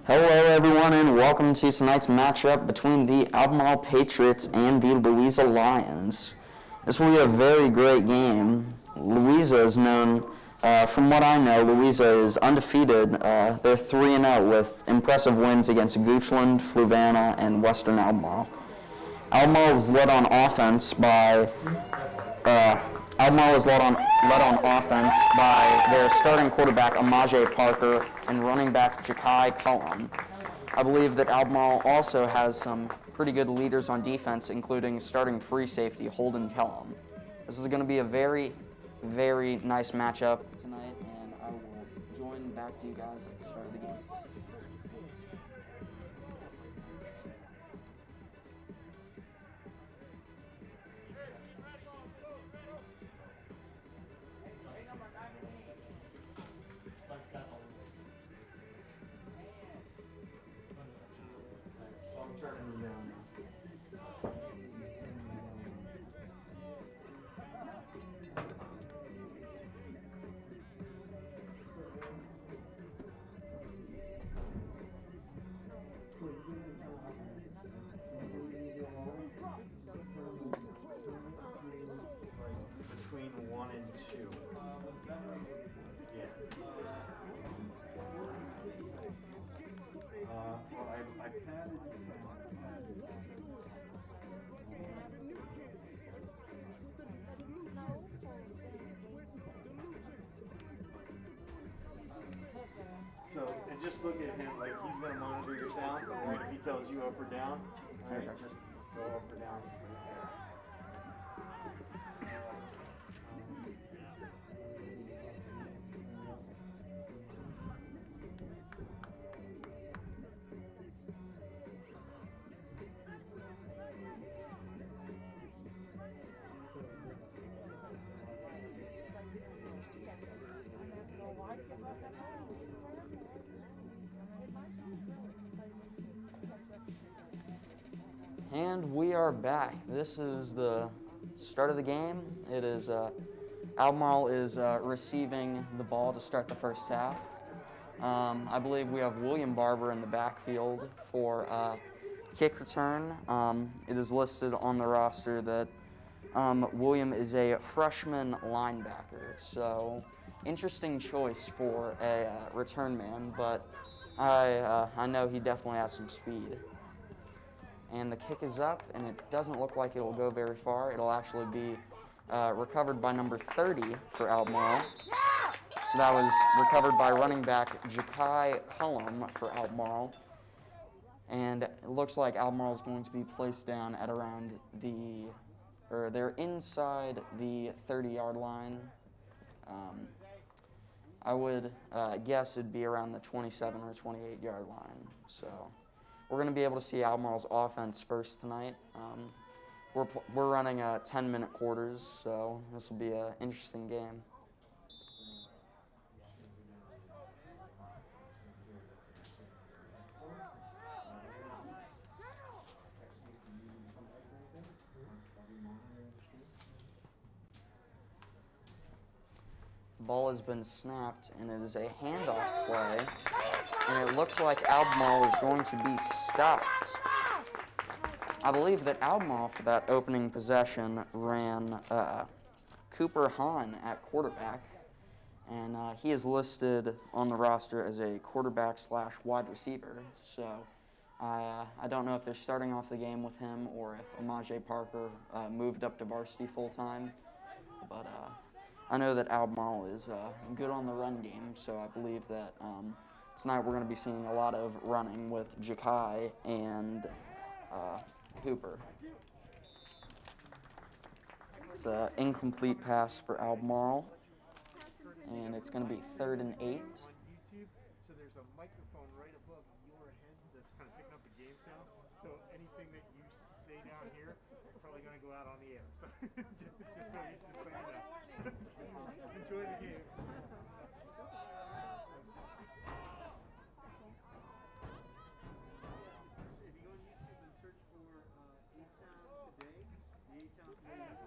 Hello everyone and welcome to tonight's matchup between the Albemarle Patriots and the Louisa Lions. This will be a very great game. Louisa is known, from what I know, Louisa is undefeated. They're 3-0 with impressive wins against Goochland, Fluvanna, and Western Albemarle. Albemarle is led on offense by their starting quarterback, Amaje Parker, and running back, Jakai Cullum. I believe that Albemarle also has some pretty good leaders on defense, including starting free safety, Holden Cullum. This is going to be a very, very nice matchup tonight, and I will join back to you guys at the start of the game. Between 1 and 2. Yeah. Well, I padded the sound. So, and just look at him, like he's going to monitor your sound, right? If he tells you up or down, right, just go up or down right there. And we are back. This is the start of the game. It is Albemarle is receiving the ball to start the first half. I believe we have William Barber in the backfield for kick return. It is listed on the roster that William is a freshman linebacker, so interesting choice for a return man, but I know he definitely has some speed. And the kick is up, and it doesn't look like it'll go very far. It'll actually be recovered by number 30 for Albemarle. So that was recovered by running back Jakai Cullum for Albemarle. And it looks like Albemarle is going to be placed down at around they're inside the 30-yard line. I would guess it'd be around the 27 or 28-yard line. So we're going to be able to see Albemarle's offense first tonight. We're running 10-minute quarters, so this will be an interesting game. Ball has been snapped, and it is a handoff play, and it looks like Albemarle is going to be stopped. I believe that Albemarle, for that opening possession, ran Cooper Hahn at quarterback, and he is listed on the roster as a quarterback/wide receiver, so I don't know if they're starting off the game with him or if Amaje Parker moved up to varsity full-time, but I know that Albemarle is good on the run game, so I believe that tonight we're going to be seeing a lot of running with Jakai and Cooper. It's an incomplete pass for Albemarle, and it's going to be 3rd and 8. So there's a microphone right above your heads that's kind of picking up the game sound. So anything that you say down here is probably going to go out on the air. So just so you know. Enjoy the game.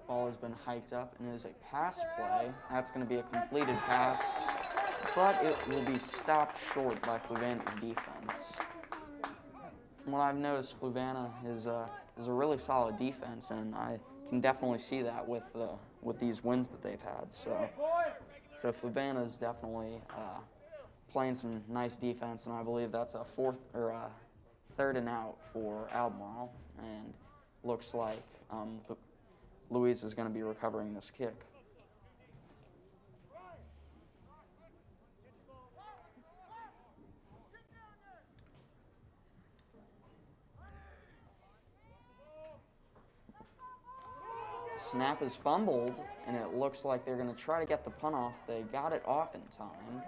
Ball has been hiked up, and it is a pass play. That's going to be a completed pass, but it will be stopped short by Fluvanna's defense. from what I've noticed, Fluvanna is a really solid defense, and I can definitely see that with these wins that they've had. So Fluvanna is definitely playing some nice defense, and I believe that's a third and out for Albemarle, and looks like Louisa is going to be recovering this kick. Snap is fumbled, and it looks like they're going to try to get the punt off. They got it off in time,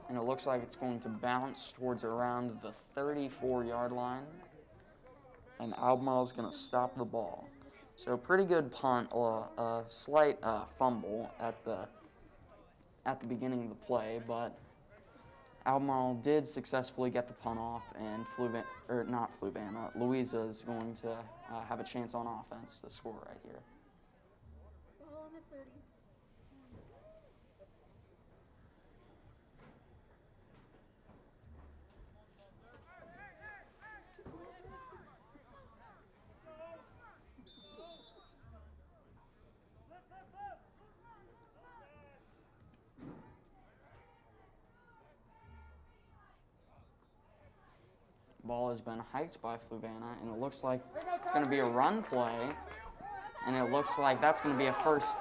and it looks like it's going to bounce towards around the 34-yard line, and Albemarle is going to stop the ball. So pretty good punt, a slight fumble at the beginning of the play, but Albemarle did successfully get the punt off, and Louisa is going to have a chance on offense to score right here. Ball on the 30. Ball has been hiked by Fluvanna, and it looks like it's going to be a run play, and it looks like that's going to be a first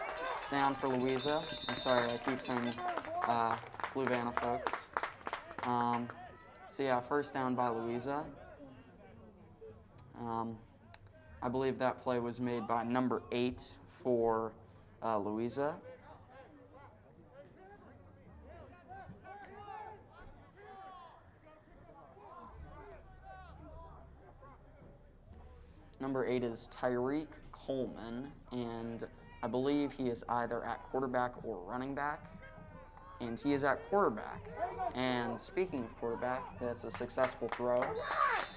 down for Louisa. I'm sorry, I keep saying Fluvanna, folks. So yeah, first down by Louisa. I believe that play was made by number 8 for Louisa. Number 8 is Tyreek Coleman, and I believe he is either at quarterback or running back, and he is at quarterback. And speaking of quarterback, that's a successful throw,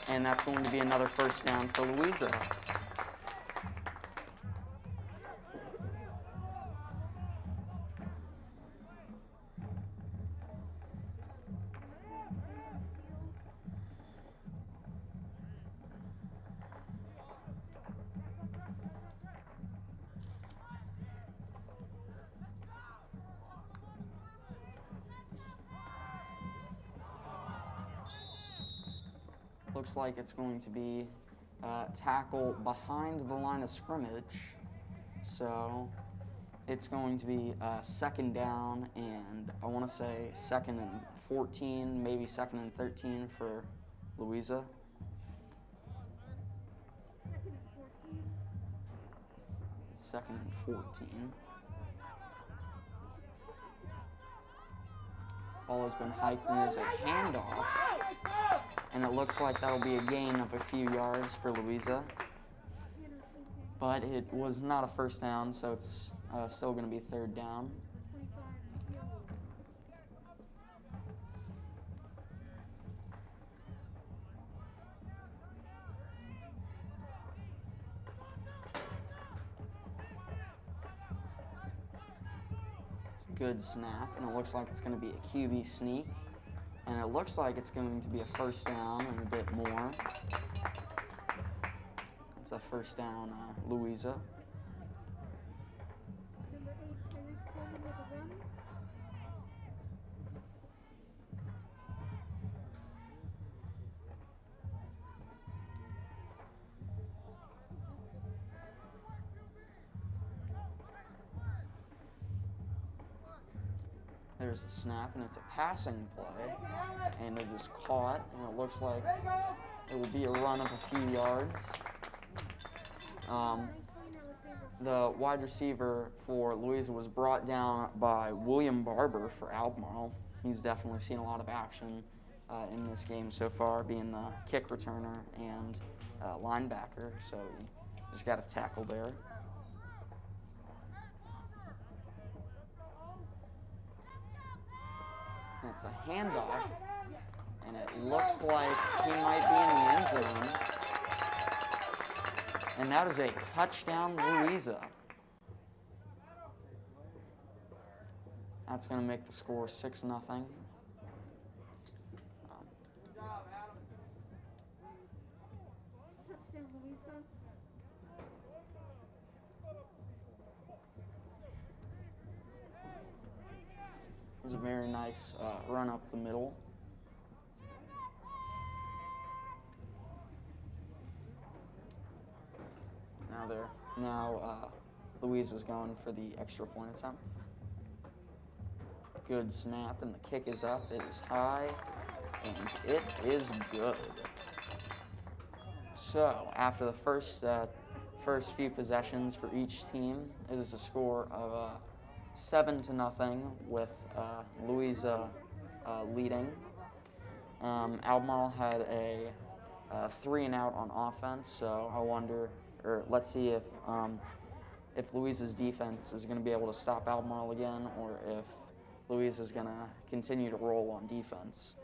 and that's going to be another first down for Louisa. Looks like it's going to be tackle behind the line of scrimmage. So it's going to be second down, and I want to say 2nd and 14, maybe 2nd and 13 for Louisa. 2nd and 14. Ball has been hiked and is a handoff, and it looks like that'll be a gain of a few yards for Louisa. But it was not a first down, so it's still going to be third down. Good snap, and it looks like it's going to be a QB sneak, and it looks like it's going to be a first down and a bit more. It's a first down, Louisa. Number 8, Tyreek Coleman with a run. There's a snap, and it's a passing play, and it is caught, and it looks like it will be a run of a few yards. The wide receiver for Louisa was brought down by William Barber for Albemarle. He's definitely seen a lot of action in this game so far, being the kick returner and linebacker, so he just got a tackle there. It's a handoff, and it looks like he might be in the end zone. And that is a touchdown, Louisa. That's going to make the score 6-0. cents. It was a very nice run up the middle. Now Louisa's going for the extra point attempt. Good snap, and the kick is up. It is high, and it is good. So after the first few possessions for each team, it is a score of 7-0 with Louisa leading. Albemarle had a 3-and-out on offense, so I wonder, or let's see if Louisa's defense is going to be able to stop Albemarle again, or if Louisa is going to continue to roll on defense.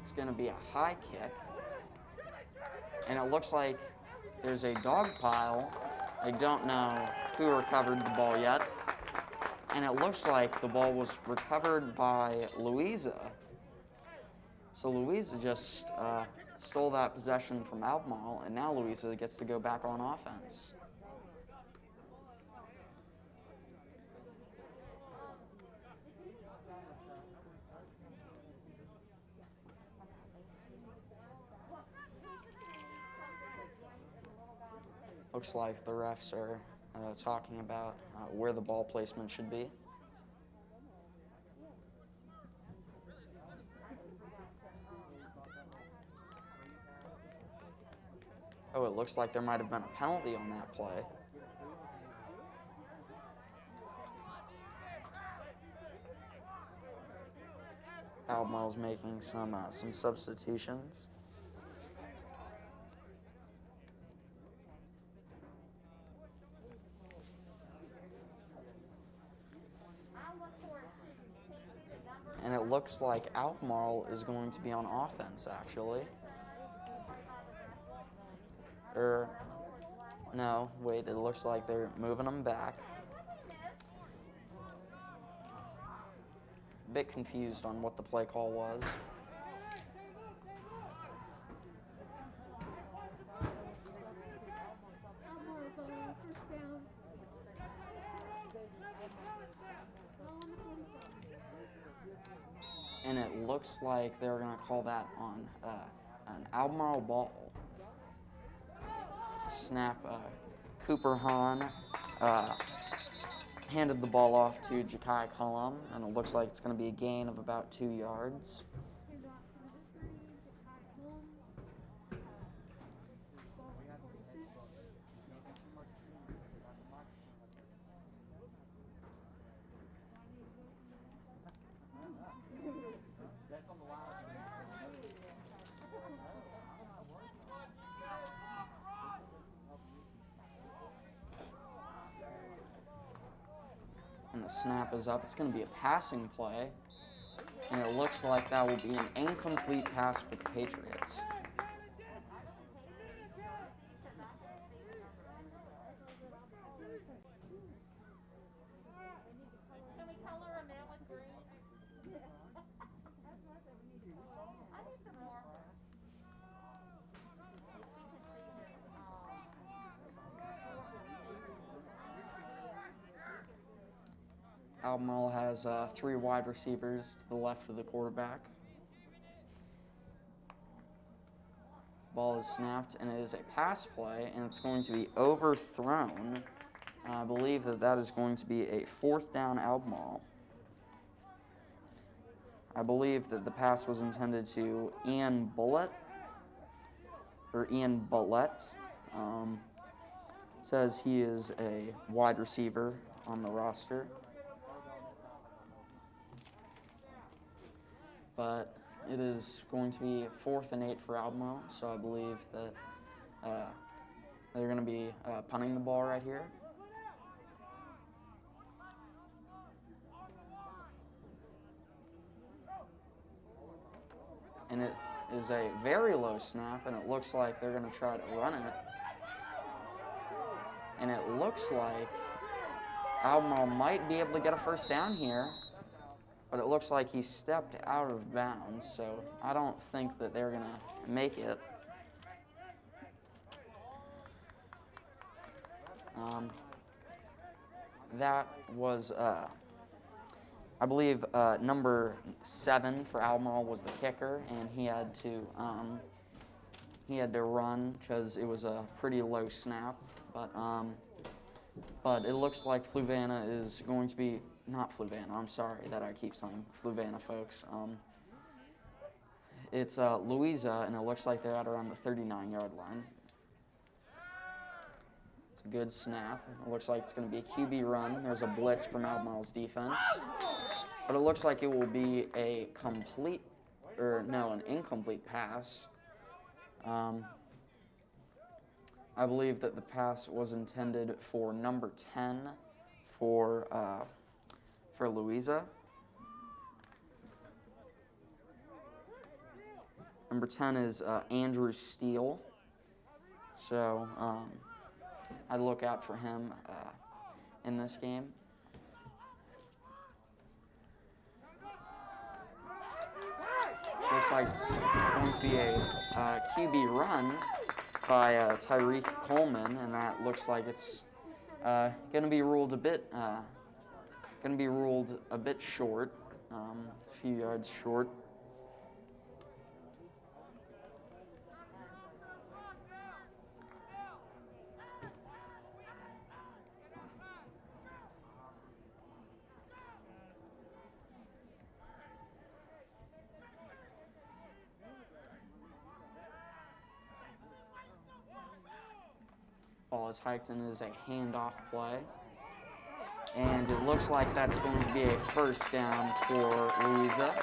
It's going to be a high kick, and it looks like there's a dog pile. I don't know who recovered the ball yet, and it looks like the ball was recovered by Louisa. So Louisa just stole that possession from Albemarle, and now Louisa gets to go back on offense. Looks like the refs are talking about where the ball placement should be. Oh, it looks like there might have been a penalty on that play. Albemarle's making some substitutions. And it looks like Albemarle is going to be on offense, actually. No, wait, it looks like they're moving them back. A bit confused on what the play call was. And it looks like they're going to call that on an Albemarle ball. Snap, Cooper Hahn handed the ball off to Ja'Kai Cullum, and it looks like it's going to be a gain of about 2 yards. And the snap is up. It's going to be a passing play. And it looks like that will be an incomplete pass for the Patriots. Can we color them in with green? I need some more. Albemarle has 3 wide receivers to the left of the quarterback. Ball is snapped, and it is a pass play, and it's going to be overthrown. I believe that is going to be a 4th down Albemarle. I believe that the pass was intended to Ian Bullett. It says he is a wide receiver on the roster. But it is going to be 4th and 8 for Albemarle, so I believe that they're going to be punting the ball right here. And it is a very low snap, and it looks like they're going to try to run it. And it looks like Albemarle might be able to get a first down here, but it looks like he stepped out of bounds, so I don't think that they're going to make it. That was, I believe, number 7 for Albemarle was the kicker, and he had to run because it was a pretty low snap. But it looks like Fluvanna is going to be not Fluvanna. I'm sorry that I keep saying Fluvanna, folks. It's Louisa, and it looks like they're at around the 39-yard line. It's a good snap. It looks like it's going to be a QB run. There's a blitz from Albemarle's defense. But it looks like it will be an incomplete pass. I believe that the pass was intended for number 10 for Louisa. Number 10 is Andrew Steele. So I'd look out for him in this game. Looks like it's going to be a QB run by Tyreek Coleman, and that looks like it's going to be ruled a bit short, a few yards short. Ball is hiked and is a handoff play. And it looks like that's going to be a first down for Louisa.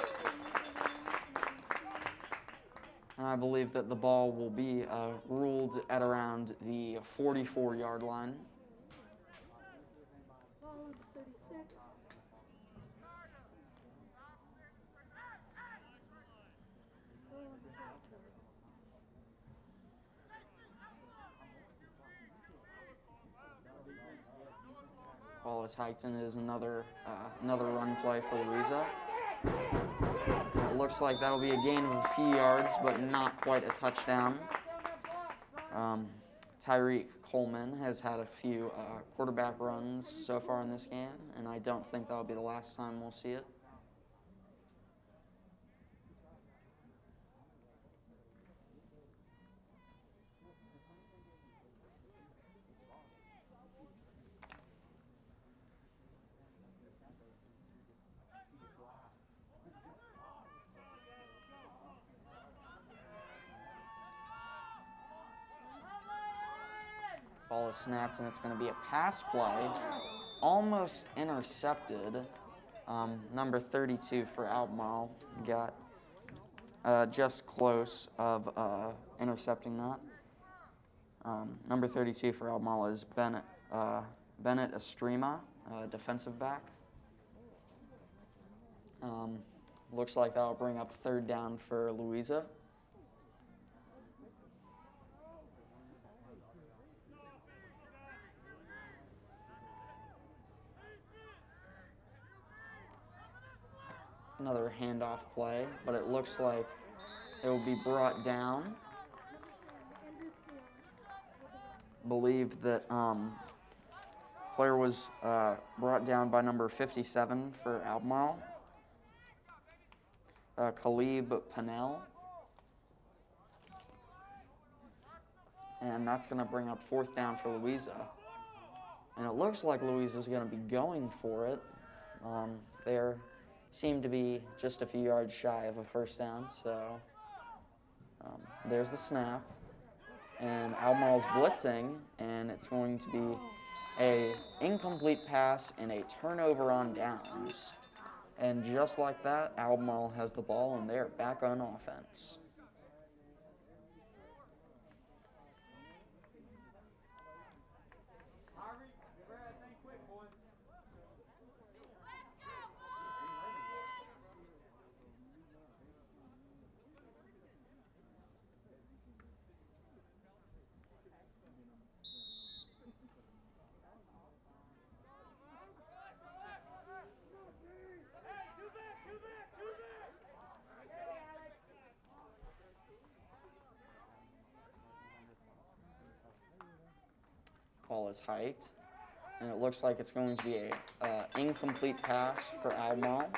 And I believe that the ball will be ruled at around the 44-yard line. Ball is hiked and is another run play for Louisa. And it looks like that'll be a gain of a few yards, but not quite a touchdown. Tyreek Coleman has had a few quarterback runs so far in this game, and I don't think that'll be the last time we'll see it. Ball is snapped, and it's going to be a pass play. Almost intercepted. Number 32 for Albemarle got just close of intercepting that. Number 32 for Albemarle is Bennett Estrema, defensive back. Looks like that'll bring up 3rd down for Louisa. Another handoff play, but it looks like it will be brought down. Believe that player was brought down by number 57 for Albemarle, Khalib Panel. And that's going to bring up 4th down for Louisa. And it looks like Louisa's going to be going for it. They're seem to be just a few yards shy of a first down, so there's the snap. and Albemarle's blitzing, and it's going to be a incomplete pass and a turnover on downs. And just like that, Albemarle has the ball, and they're back on offense. Ball is hiked, and it looks like it's going to be a incomplete pass for Albemarle.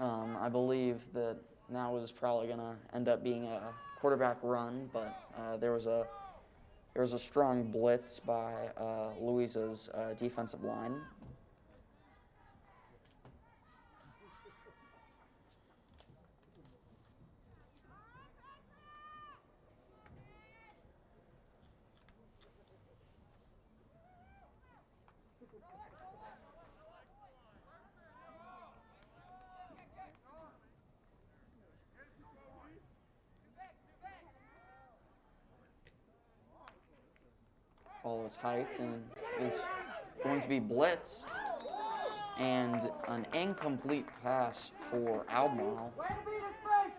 I believe that now is probably going to end up being a quarterback run, but there was a strong blitz by Louisa's defensive line. Ball is hiked and is going to be blitzed, and an incomplete pass for Albemarle,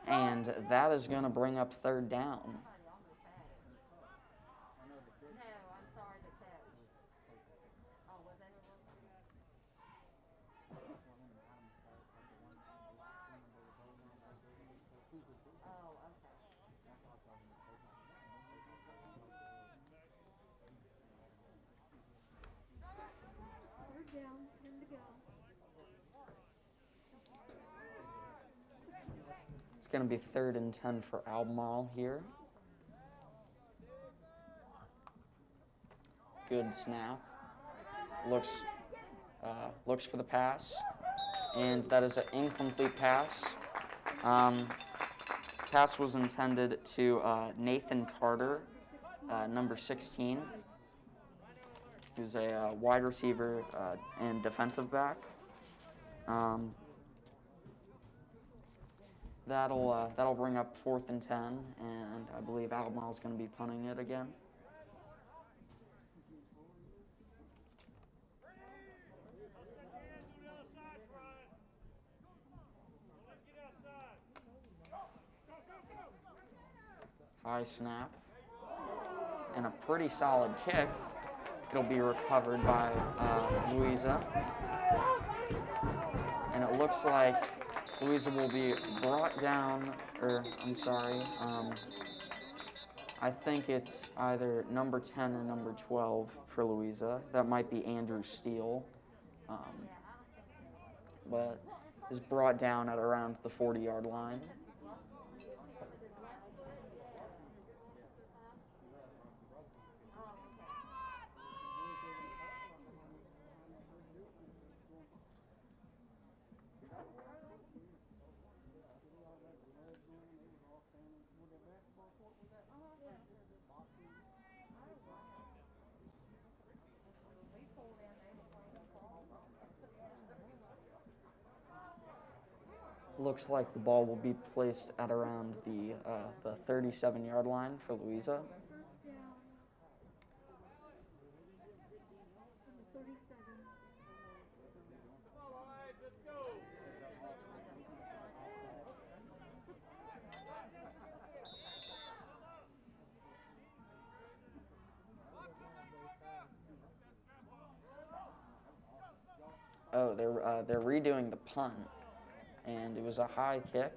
and that is going to bring up third down. Third down, 10 to go. It's going to be 3rd and 10 for Albemarle here. Good snap. Looks for the pass, and that is an incomplete pass. Pass was intended to Nathan Carter, number 16. Who's a wide receiver and defensive back. That'll bring up 4th and 10, and I believe Albemarle's going to be punting it again. High snap, and a pretty solid kick. It'll be recovered by Louisa. And it looks like Louisa will be brought down, I think it's either number 10 or number 12 for Louisa. That might be Andrew Steele. But is brought down at around the 40-yard line. Looks like the ball will be placed at around the 37-yard line for Louisa. First down. Number 37. Oh, they're redoing the punt, and it was a high kick.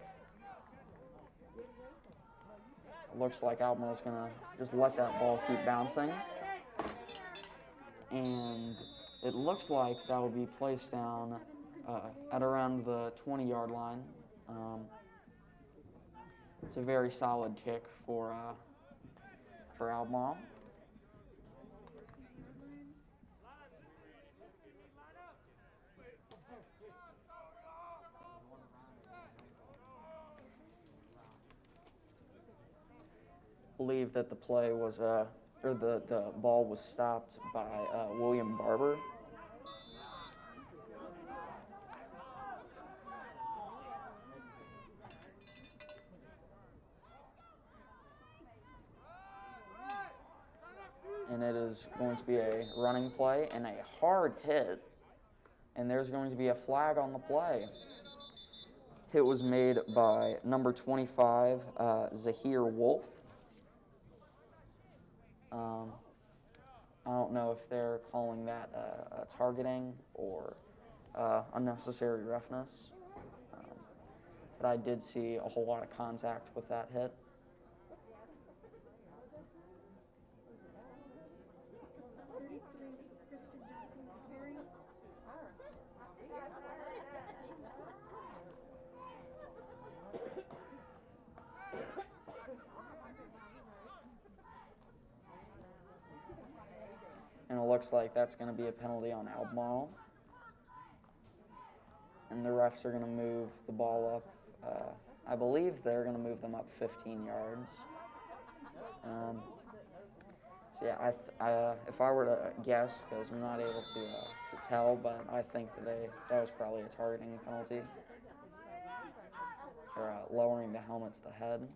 Looks like Albemarle's gonna just let that ball keep bouncing, and it looks like that will be placed down at around the 20-yard line. It's a very solid kick for Albemarle. believe that the play was, or the ball was stopped by William Barber. And it is going to be a running play and a hard hit. And there's going to be a flag on the play. Hit was made by number 25, Zahir Wolf. I don't know if they're calling that targeting or unnecessary roughness. But I did see a whole lot of contact with that hit. And it looks like that's going to be a penalty on Albemarle. And the refs are going to move the ball up. I believe they're going to move them up 15 yards. So yeah, if I were to guess, because I'm not able to tell, but I think that was probably a targeting penalty. Or lowering the helmet to the head.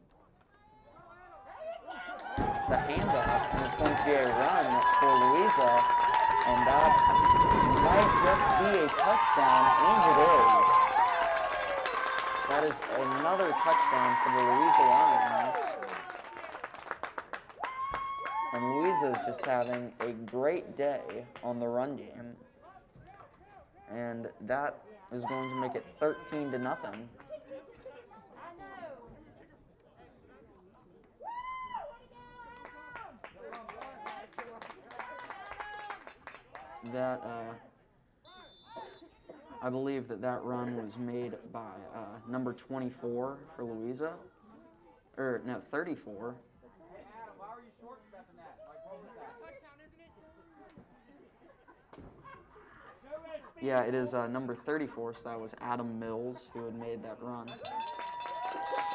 It's a handoff, and it's going to be a run for Louisa, and that might just be a touchdown, and it is. That is another touchdown for the Louisa Lions. And Louisa is just having a great day on the run game, and that is going to make it 13-0. That I believe that run was made by number 24 for Louisa, or no, 34. Yeah, it is number 34, so that was Adam Mills who had made that run.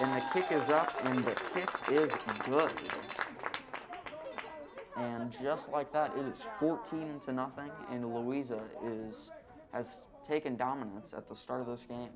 And the kick is up, and the kick is good. And just like that, it is 14-0, and Louisa has taken dominance at the start of this game.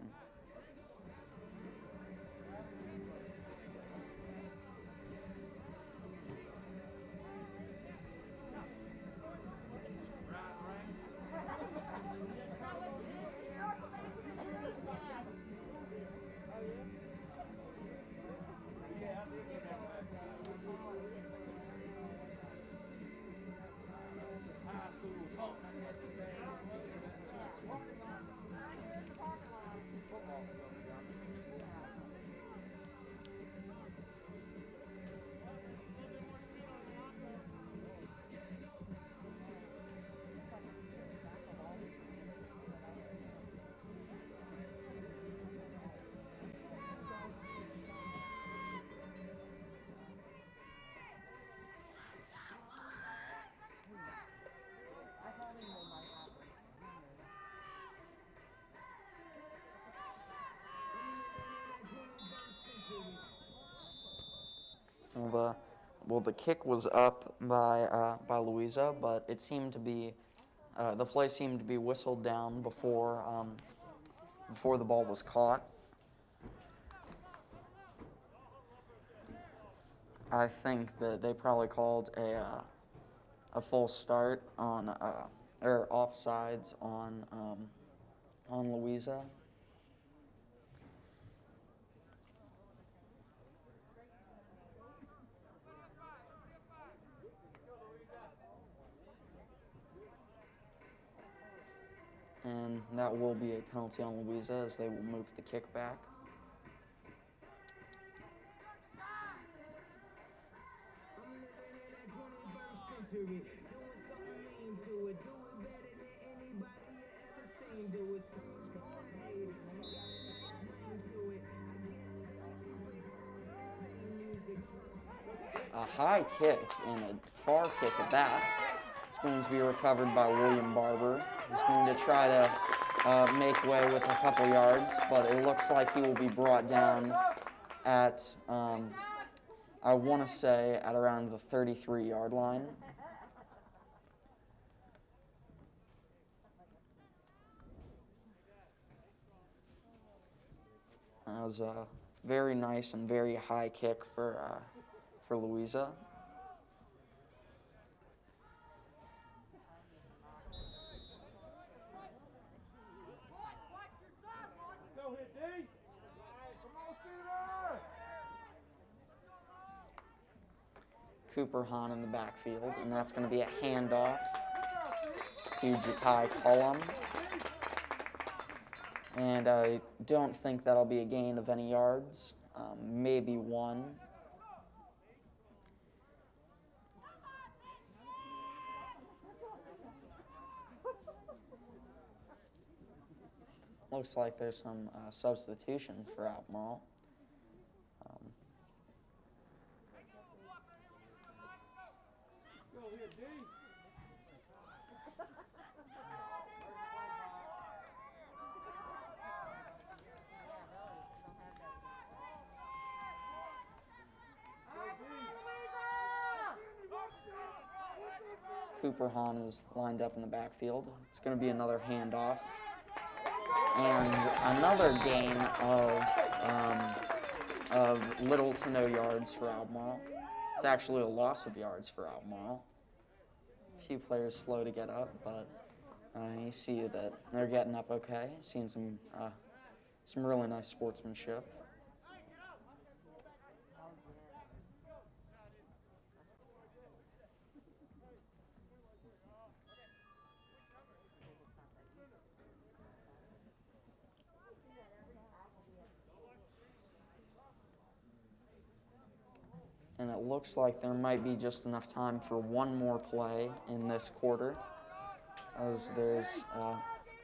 Well, the kick was up by Louisa, but it seemed to be the play seemed to be whistled down before the ball was caught. I think that they probably called a false start on or offsides on Louisa. And that will be a penalty on Louisa as they will move the kick back. A high kick and a far kick at that. It's going to be recovered by William Barber. He's going to try to make way with a couple yards, but it looks like he will be brought down at I want to say at around the 33-yard line. That was a very nice and very high kick for Louisa. Cooper Hahn in the backfield, and that's going to be a handoff to Jakai Cullum. And I don't think that'll be a gain of any yards, maybe one. Looks like there's some substitution for Albemarle. Cooper Hahn is lined up in the backfield. It's going to be another handoff. And another gain of little to no yards for Albemarle. It's actually a loss of yards for Albemarle. A few players slow to get up, but you see that they're getting up okay. Seeing some really nice sportsmanship. And it looks like there might be just enough time for one more play in this quarter, as there's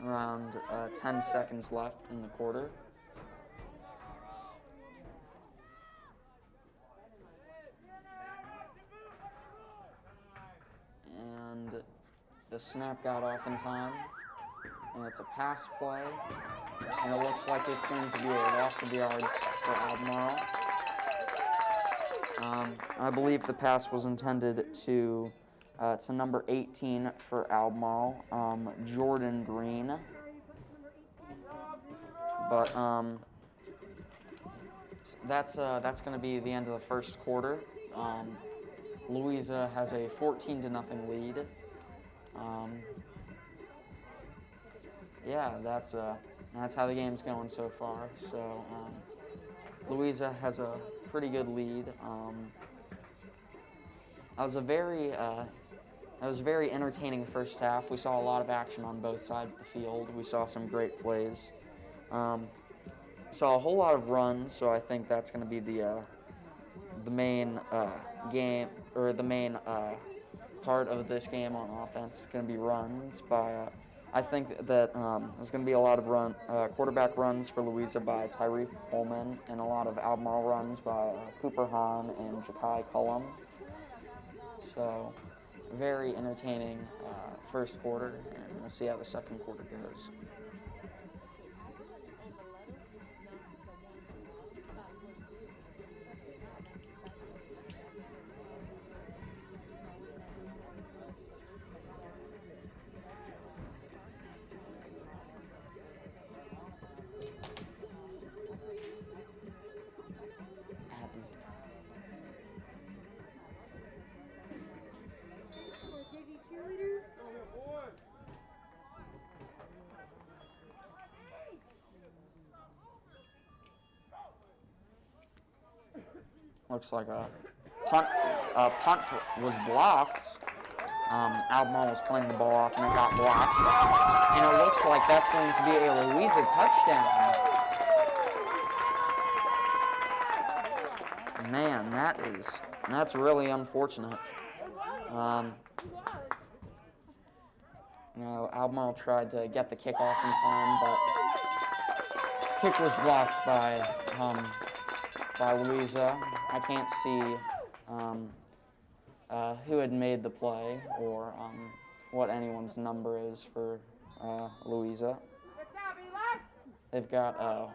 around 10 seconds left in the quarter. And the snap got off in time, and it's a pass play, and it looks like it's going to be a loss of yards for Albemarle. I believe the pass was intended to number 18 for Albemarle, Jordan Green. But that's going to be the end of the first quarter. Louisa has a 14-0 lead. Yeah, that's how the game's going so far. So Louisa has a pretty good lead. It was a very entertaining first half. We saw a lot of action on both sides of the field. We saw some great plays. Saw a whole lot of runs, so I think that's going to be the main game, or the main part of this game on offense. It's going to be runs by. I think that there's going to be a lot of quarterback runs for Louisa by Tyree Coleman, and a lot of Albemarle runs by Cooper Hahn and Jakai Cullum. So, very entertaining first quarter, and we'll see how the second quarter goes. Looks like a punt was blocked. Albemarle was playing the ball off and it got blocked. And it looks like that's going to be a Louisa touchdown. Man, that's really unfortunate. Albemarle tried to get the kickoff in time, but kick was blocked by Louisa. I can't see who had made the play or what anyone's number is for Louisa. They've got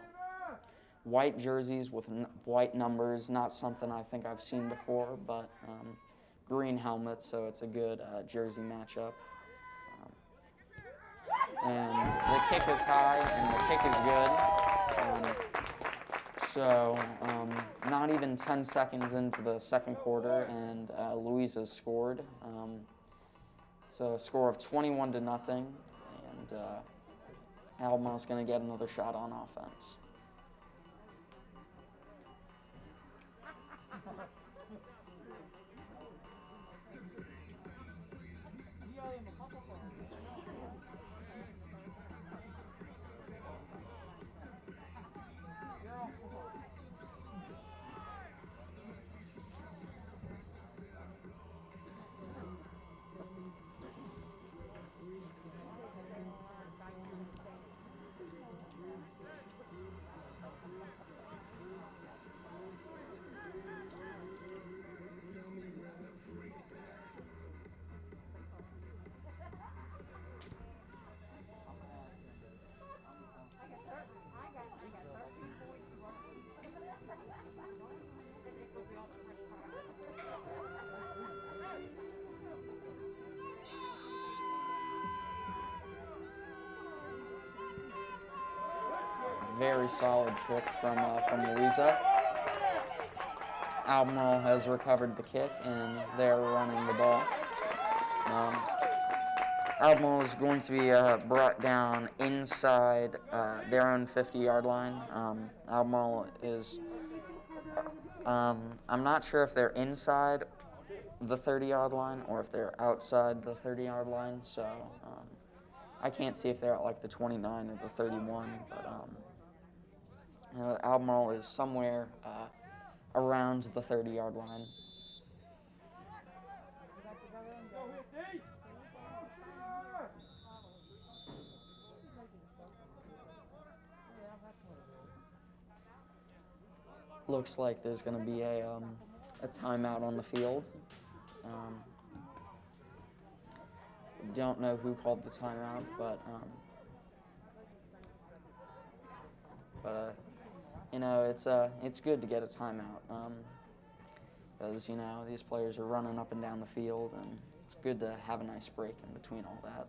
white jerseys with white numbers, not something I think I've seen before, but green helmets, so it's a good jersey matchup. And the kick is high, and the kick is good. So not even 10 seconds into the second quarter, and Louisa scored. It's a score of 21-0, and Albemarle's going to get another shot on offense. Very solid kick from Louisa. Albemarle has recovered the kick, and they're running the ball. Albemarle is going to be brought down inside their own 50-yard line. Albemarle is, I'm not sure if they're inside the 30-yard line or if they're outside the 30-yard line, so I can't see if they're at like the 29 or the 31, but Albemarle is somewhere around the 30-yard line. Looks like there's going to be a timeout on the field. Don't know who called the timeout, but you know, it's good to get a timeout because you know these players are running up and down the field, and it's good to have a nice break in between all that.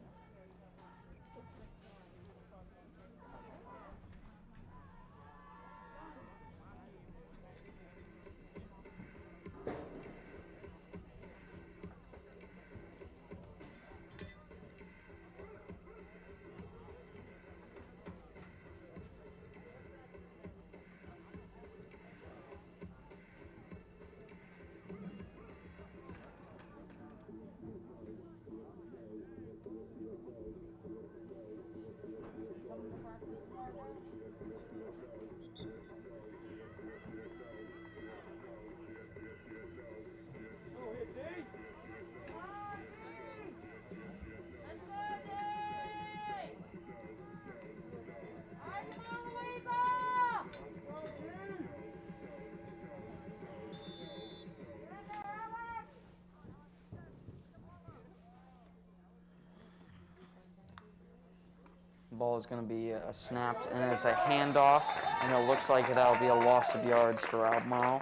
Ball is going to be snapped, and it's a handoff, and it looks like that'll be a loss of yards for Albemarle.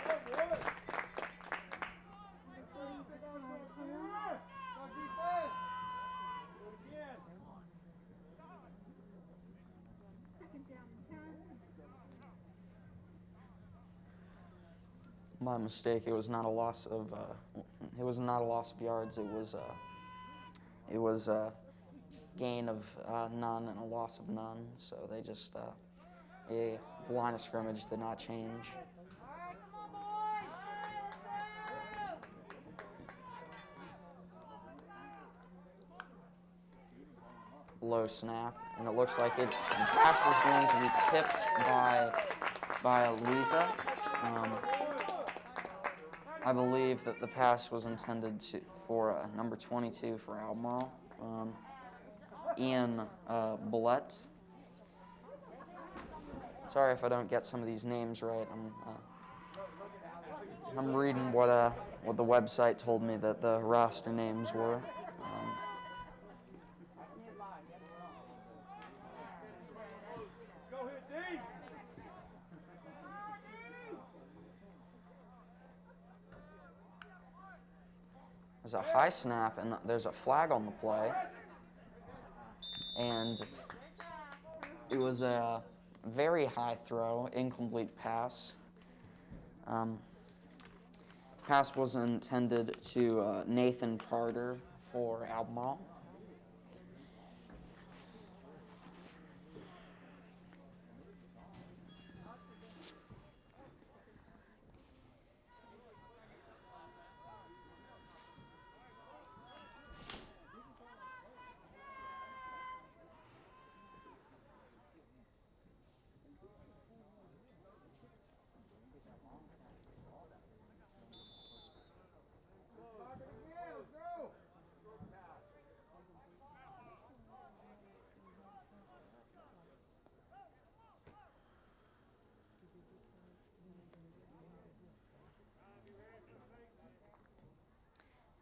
My mistake. It was not a loss of. It was not a loss of yards. It was a gain of none and a loss of none. So they just a line of scrimmage did not change. Low snap, and it looks like the pass is going to be tipped by Louisa. I believe that the pass was intended for number 22 for Albemarle, Ian Bullett. Sorry if I don't get some of these names right. I'm reading what the website told me that the roster names were. is a high snap, and there's a flag on the play. And it was a very high throw, incomplete pass. Pass was intended to Nathan Carter for Albemarle.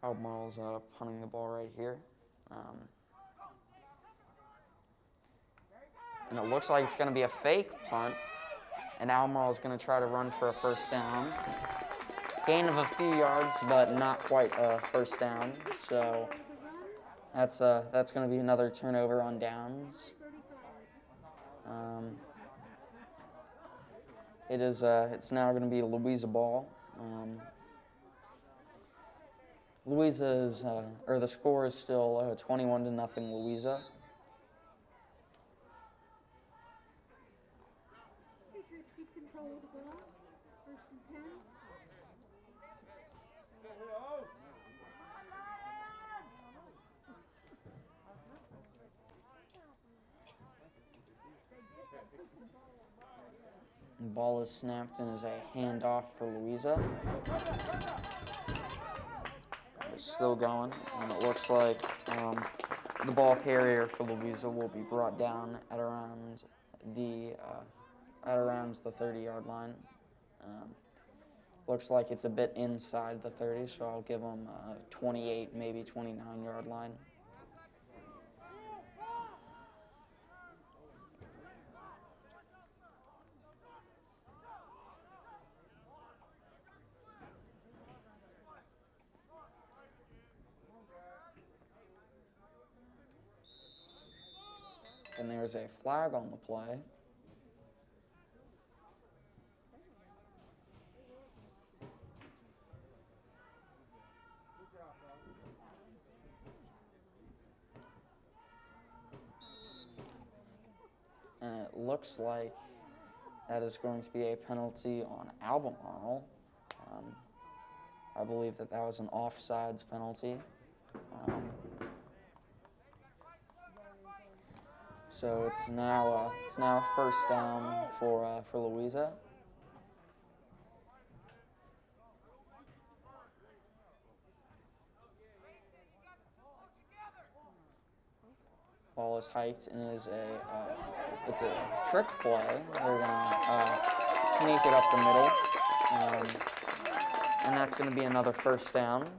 Albemarle's punting the ball right here. And it looks like it's going to be a fake punt. And Albemarle's going to try to run for a first down. Gain of a few yards, but not quite a first down. So that's going to be another turnover on downs. It's now going to be a Louisa ball. The score is still 21-0 Louisa. Patriots keep control of the ball. First and 10. The ball is snapped and is a handoff for Louisa. It's still going, and it looks like the ball carrier for Louisa will be brought down at around the 30-yard line. Looks like it's a bit inside the 30, so I'll give them 28, maybe 29-yard line. And there's a flag on the play. And it looks like that is going to be a penalty on Albemarle. I believe that was an offsides penalty. So it's now first down for Louisa. Ball is hiked and it's a trick play. They're gonna sneak it up the middle, and that's gonna be another first down.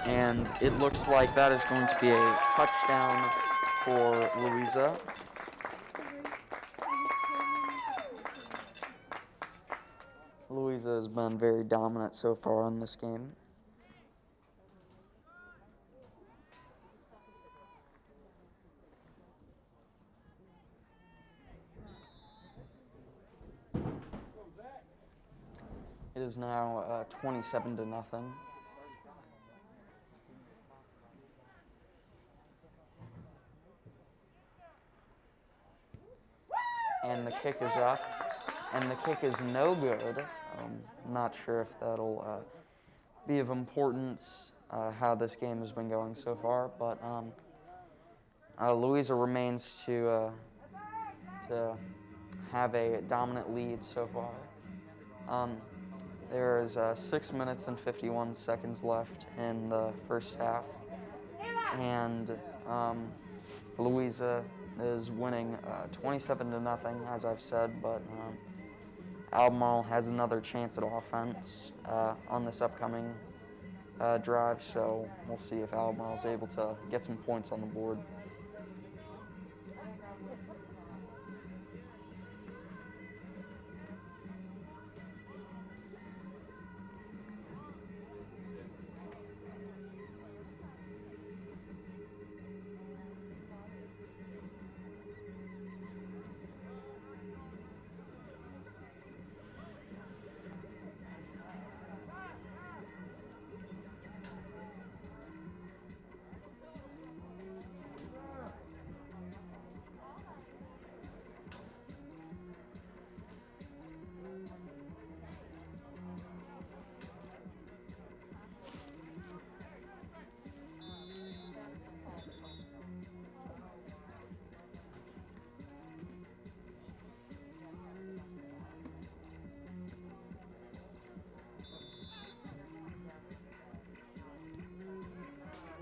And it looks like that is going to be a touchdown for Louisa. Louisa has been very dominant so far in this game. It is now 27-0. And the kick is up, and the kick is no good. I'm not sure if that'll be of importance how this game has been going so far, but Louisa remains to have a dominant lead so far. There is 6 minutes and 51 seconds left in the first half, and Louisa is winning 27-0, as I've said, but Albemarle has another chance at offense on this upcoming drive, so we'll see if Albemarle is able to get some points on the board.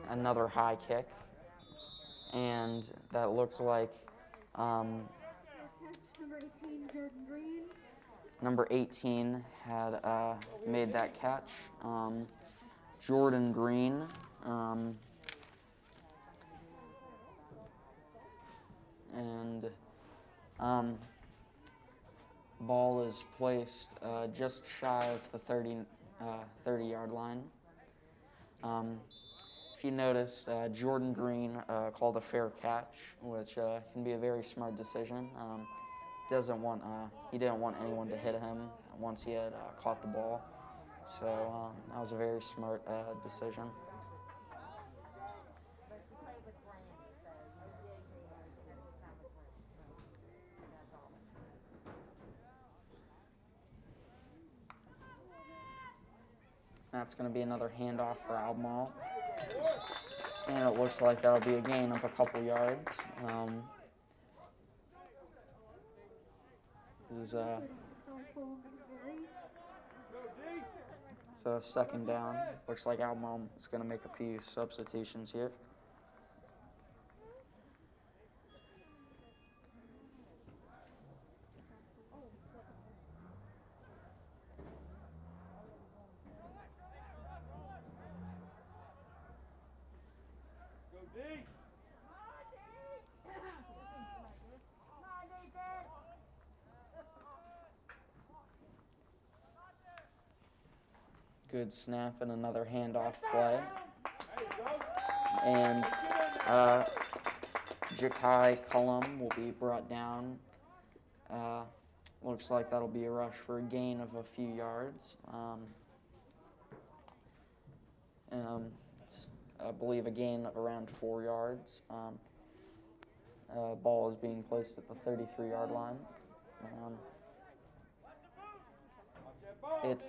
Another high kick, and that looks like number 18 had made that catch. Jordan Green. And ball is placed just shy of the 30-yard line. If you noticed, Jordan Green called a fair catch, which can be a very smart decision. He didn't want anyone to hit him once he had caught the ball. So that was a very smart decision. That's going to be another handoff for Albemarle. And it looks like that'll be a gain of a couple yards. This is it's a second down. Looks like Albemarle is going to make a few substitutions here. Good snap and another handoff play. And Jakai Cullum will be brought down. Looks like that'll be a rush for a gain of a few yards. I believe a gain of around 4 yards. Ball is being placed at the 33-yard line. It's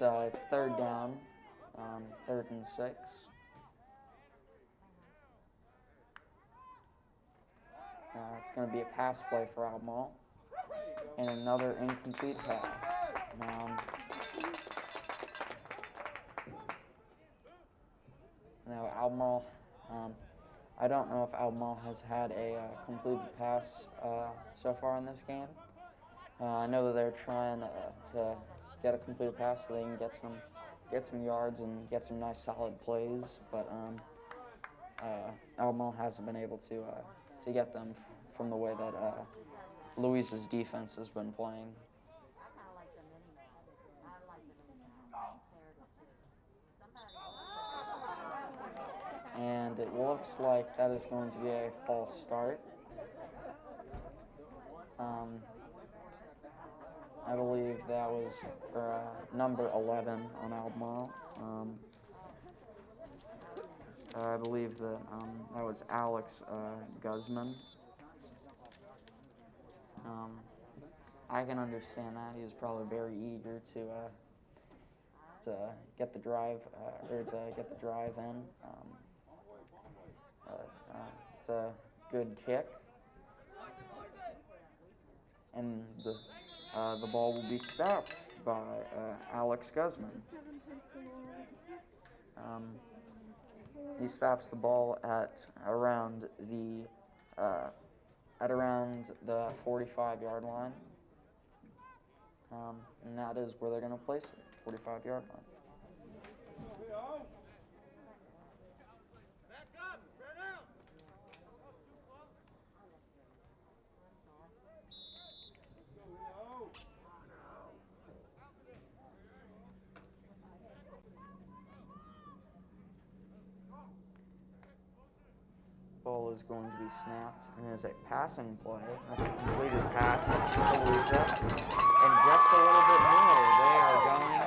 third down, 3rd and 6. It's going to be a pass play for Albemarle, and another incomplete pass. Now Albemarle, I don't know if Albemarle has had a completed pass so far in this game. I know that they're trying to get a completed pass so they can get some yards and get some nice solid plays, but Albemarle hasn't been able to get them from the way that Louisa's defense has been playing. And it looks like that is going to be a false start. I believe that was for number 11 on Albemarle. I believe that that was Alex Guzman. I can understand that. He was probably very eager to get the drive in. It's a good kick, and the ball will be stopped by Alex Guzman. He stops the ball at around the at around the 45-yard line. And that is where they're going to place it, 45-yard line. Ball is going to be snapped and is a passing play. That's a completed pass to Louisa. And just a little bit more,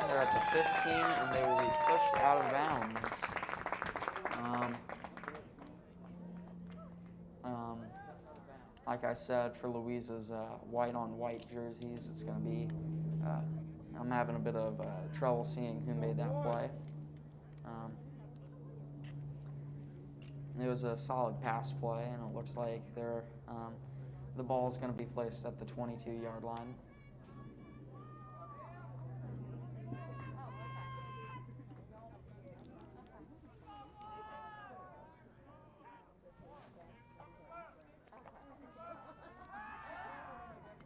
they're at the 15 and they will be pushed out of bounds. Like I said, for Louisa's white-on-white jerseys, it's going to be, I'm having a bit of trouble seeing who made that play. It was a solid pass play, and it looks like the ball is going to be placed at the 22-yard line.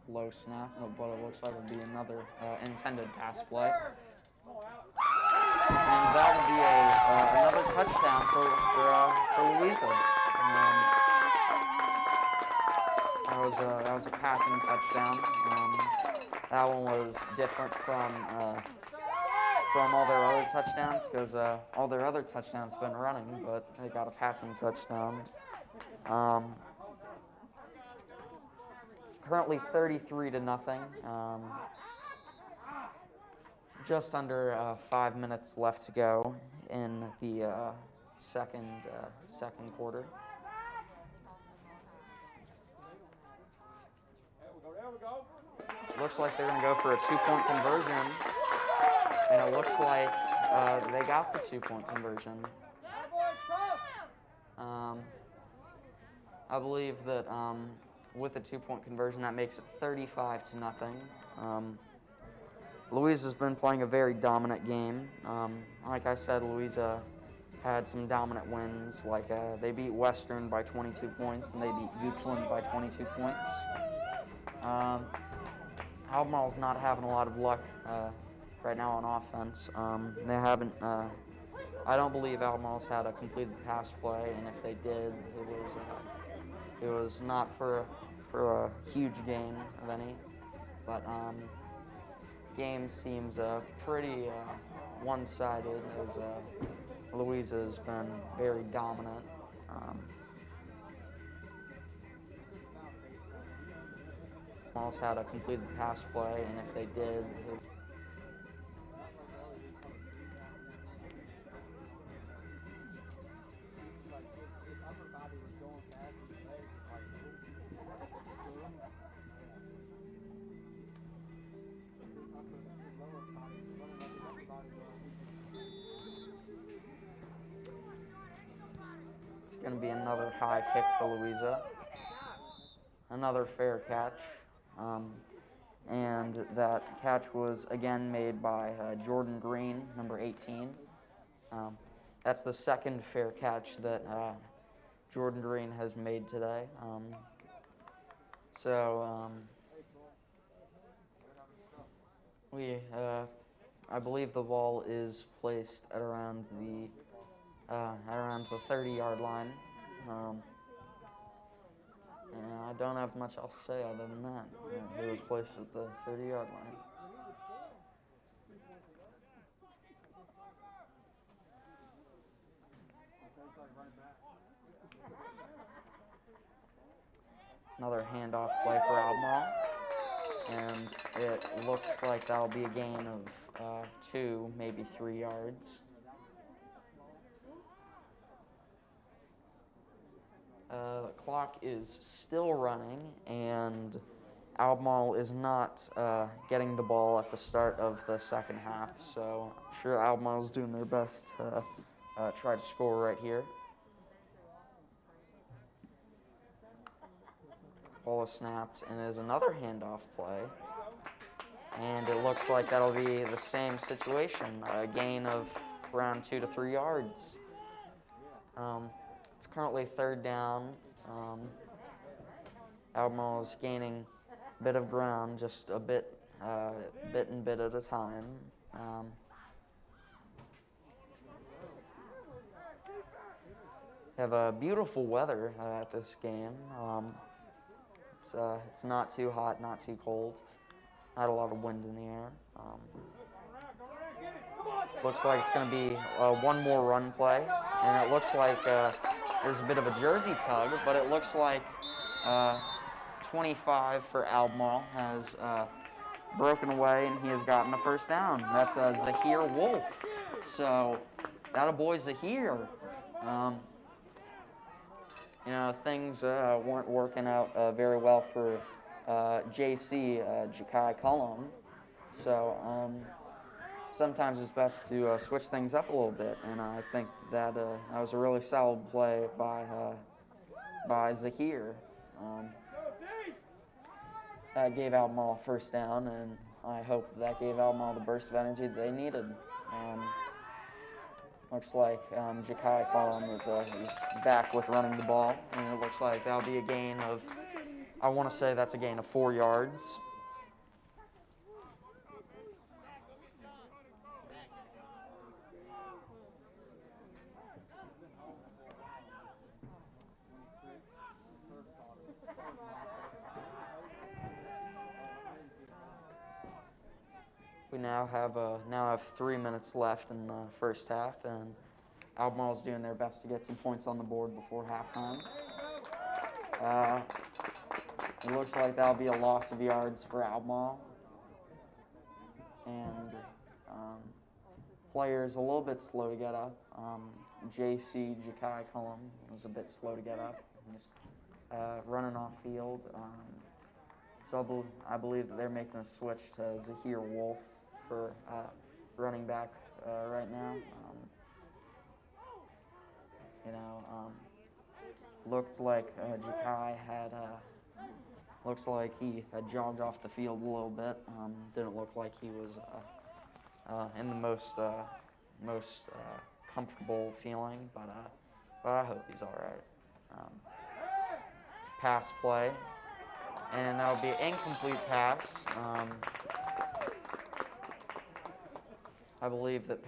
Low snap, but it looks like it'll be another intended pass play. And that would be another touchdown for Louisa. That was a passing touchdown. That one was different from all their other touchdowns because all their other touchdowns have been running, but they got a passing touchdown. Currently 33-0. Just under 5 minutes left to go in the second quarter. Looks like they're going to go for a 2-point conversion, and it looks like they got the 2-point conversion. I believe that with a 2-point conversion, that makes it 35-0. Louisa's been playing a very dominant game. Like I said, Louisa had some dominant wins. Like they beat Western by 22 points, and they beat Goochland by 22 points. Albemarle's not having a lot of luck right now on offense. They haven't. I don't believe Albemarle's had a completed pass play, and if they did, it was not for a huge gain of any. But game seems pretty one-sided as Louisa's been very dominant. Almost had a completed pass play, and if they did, it's going to be another high kick for Louisa. Another fair catch. And that catch was again made by Jordan Green, number 18. That's the second fair catch that Jordan Green has made today. I believe the ball is placed at around the 30-yard line. And I don't have much else to say other than that. It was placed at the 30-yard line. Another handoff play for Albemarle. And it looks like that'll be a gain of 2, maybe 3 yards. The clock is still running, and Albemarle is not getting the ball at the start of the second half, so I'm sure Albemarle's doing their best to try to score right here. Ball is snapped, and there's another handoff play, and it looks like that'll be the same situation, a gain of around 2 to 3 yards. It's currently 3rd down. Albemarle is gaining a bit of ground, just a bit, bit and bit at a time. Have beautiful weather at this game. It's not too hot, not too cold. Not a lot of wind in the air. Looks like it's going to be one more run play, and it looks like there's a bit of a jersey tug, but it looks like 25 for Albemarle has broken away, and he has gotten a first down. That's Zahir Wolf. So, that boy Zahir. Things weren't working out very well for JC, Jakai Cullum. So, sometimes it's best to switch things up a little bit, and I think that was a really solid play by Zahir. That gave Albemarle a first down, and I hope that gave Albemarle the burst of energy that they needed. Looks like Jakai Cullum is back with running the ball, and it looks like that'll be a gain of, I want to say that's a gain of 4 yards. We now have 3 minutes left in the first half, and Albemarle's doing their best to get some points on the board before halftime. It looks like that'll be a loss of yards for Albemarle, and players a little bit slow to get up. JC Jakai Cullum was a bit slow to get up. He's running off field. So I believe that they're making a switch to Zahir Wolf for running back right now. Looked like Jakai looks like he had jogged off the field a little bit. Didn't look like he was in the most comfortable feeling, but I hope he's all right. It's a pass play, and that'll be an incomplete pass. I believe that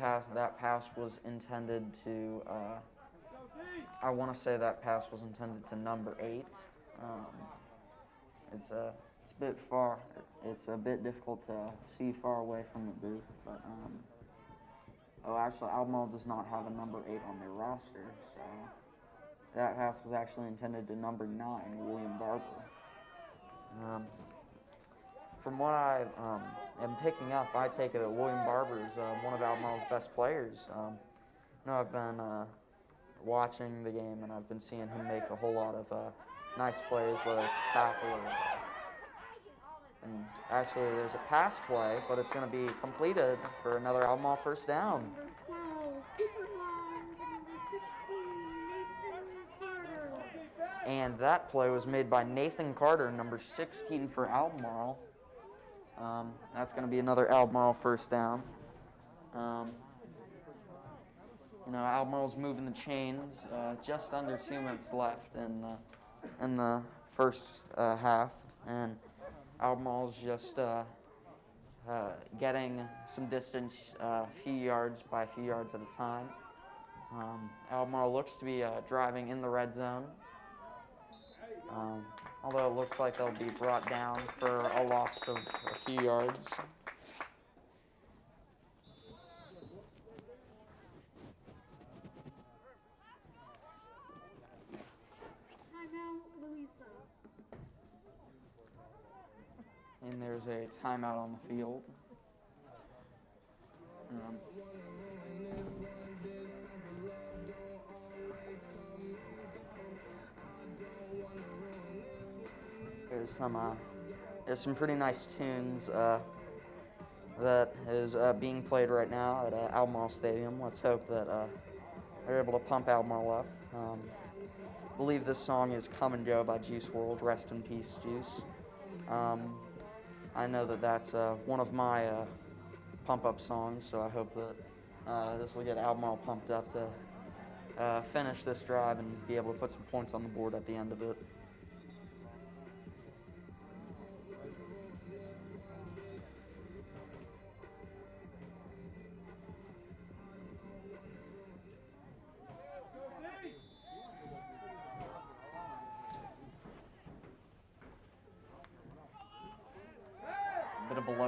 pass was intended to. I want to say that pass was intended to number 8. It's a bit far. It's a bit difficult to see far away from the booth, but actually, Albemarle does not have a number 8 on their roster, so that pass was actually intended to number 9, William Barber. From what I am picking up, I take it that William Barber is one of Albemarle's best players. I've been watching the game, and I've been seeing him make a whole lot of nice plays, whether it's a tackle or... And actually, there's a pass play, but it's going to be completed for another Albemarle first down. And that play was made by Nathan Carter, number 16 for Albemarle. That's going to be another Albemarle first down. Albemarle's moving the chains. Just under 2 minutes left in the first half, and Albemarle's just getting some distance, few yards by few yards at a time. Albemarle looks to be driving in the red zone. Although it looks like they'll be brought down for a loss of a few yards. Timeout, Louisa. And there's a timeout on the field. There's some pretty nice tunes that is being played right now at Albemarle Stadium. Let's hope that they're able to pump Albemarle up. I believe this song is "Come and Go" by Juice WRLD. Rest in peace, Juice. I know that that's one of my pump-up songs, so I hope that this will get Albemarle pumped up to finish this drive and be able to put some points on the board at the end of it.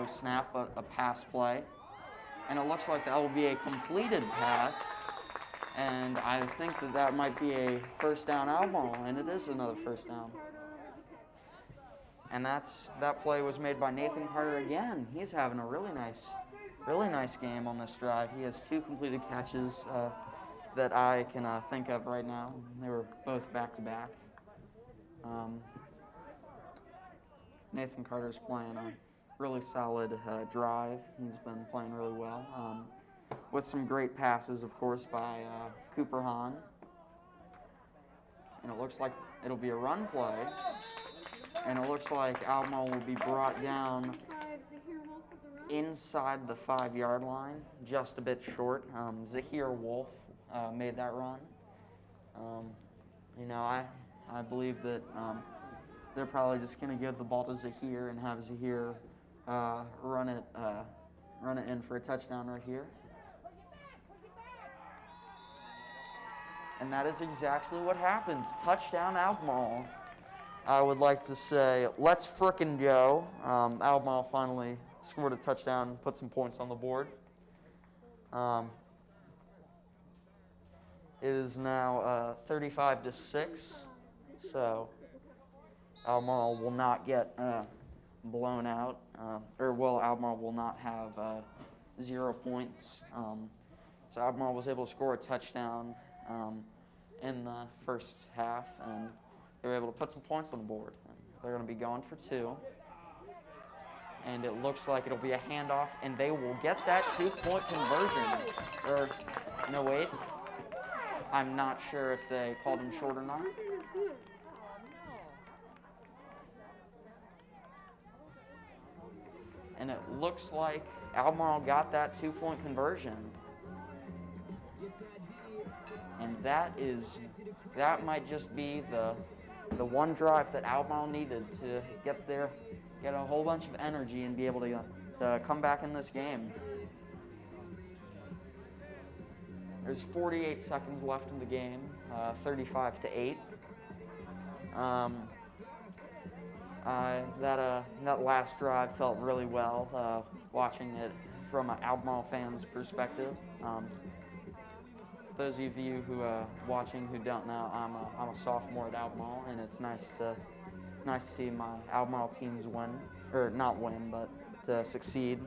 no snap, but a pass play. And it looks like that will be a completed pass. And I think that that might be a first down Albemarle, and it is another first down. And that play was made by Nathan Carter again. He's having a really nice game on this drive. He has 2 completed catches that I can think of right now. They were both back-to-back. Nathan Carter's playing a really solid drive. He's been playing really well. With some great passes, of course, by Cooper Hahn. And it looks like it'll be a run play. And it looks like Albemarle will be brought down inside the 5-yard line, just a bit short. Zahir Wolf made that run. I believe that they're probably just going to give the ball to Zahir and have Zahir run it in for a touchdown right here. And that is exactly what happens. Touchdown Albemarle. I would like to say, let's frickin' go. Albemarle finally scored a touchdown and put some points on the board. It is now 35-6, so Albemarle will not get blown out, Albemarle will not have 0 points. So Albemarle was able to score a touchdown in the first half, and they were able to put some points on the board. They're going to be going for 2. And it looks like it'll be a handoff, and they will get that 2-point conversion. No, wait. I'm not sure if they called him short or not. And it looks like Albemarle got that 2-point conversion. And that might just be the one drive that Albemarle needed to get a whole bunch of energy and be able to come back in this game. There's 48 seconds left in the game, 35-8. That last drive felt really well, watching it from an Albemarle fan's perspective. Those of you who are watching who don't know, I'm a sophomore at Albemarle, and it's nice to see my Albemarle teams win, or not win, but to succeed.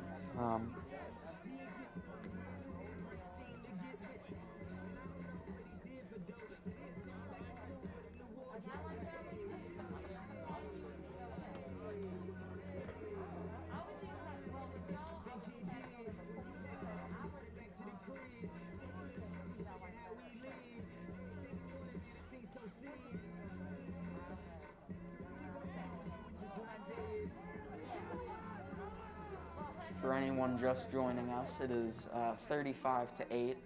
For anyone just joining us, it is 35-8.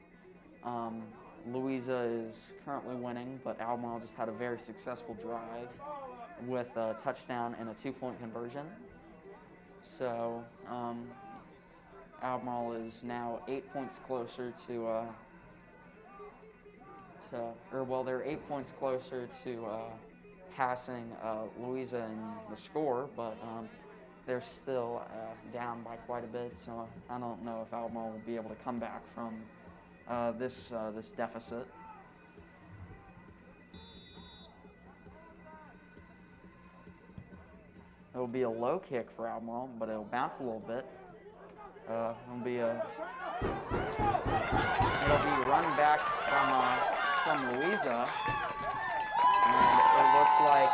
Louisa is currently winning, but Albemarle just had a very successful drive with a touchdown and a 2-point conversion. So Albemarle is now 8 points closer they're 8 points closer to passing Louisa in the score, but they're still down by quite a bit, so I don't know if Albemarle will be able to come back from this deficit. It will be a low kick for Albemarle, but it'll bounce a little bit. It'll be run back from Louisa, and it looks like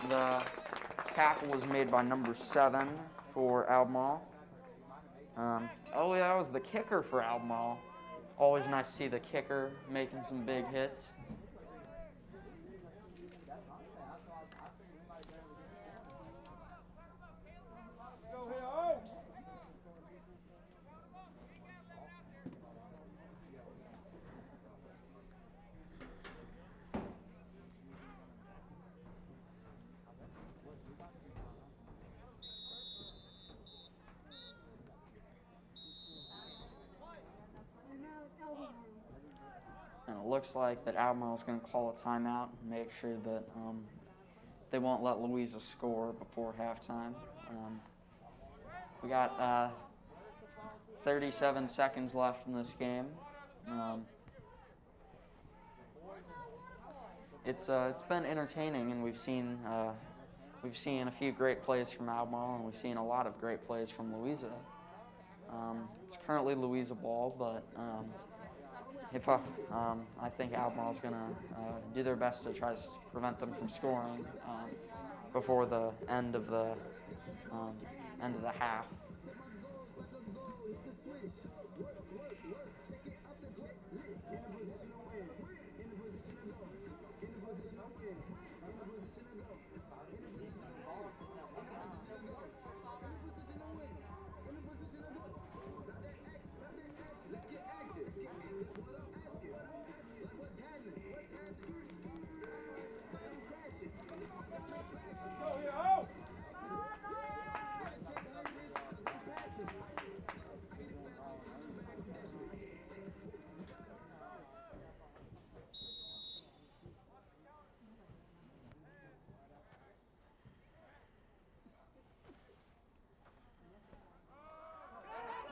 the tackle was made by number 7 for Albemarle. Oh yeah, that was the kicker for Albemarle. Always nice to see the kicker making some big hits. And it looks like that Albemarle is going to call a timeout and make sure that they won't let Louisa score before halftime. We got 37 seconds left in this game. It's been entertaining, and we've seen a few great plays from Albemarle, and we've seen a lot of great plays from Louisa. It's currently Louisa ball, but I think Albemarle's going to do their best to try to prevent them from scoring before the end of the half.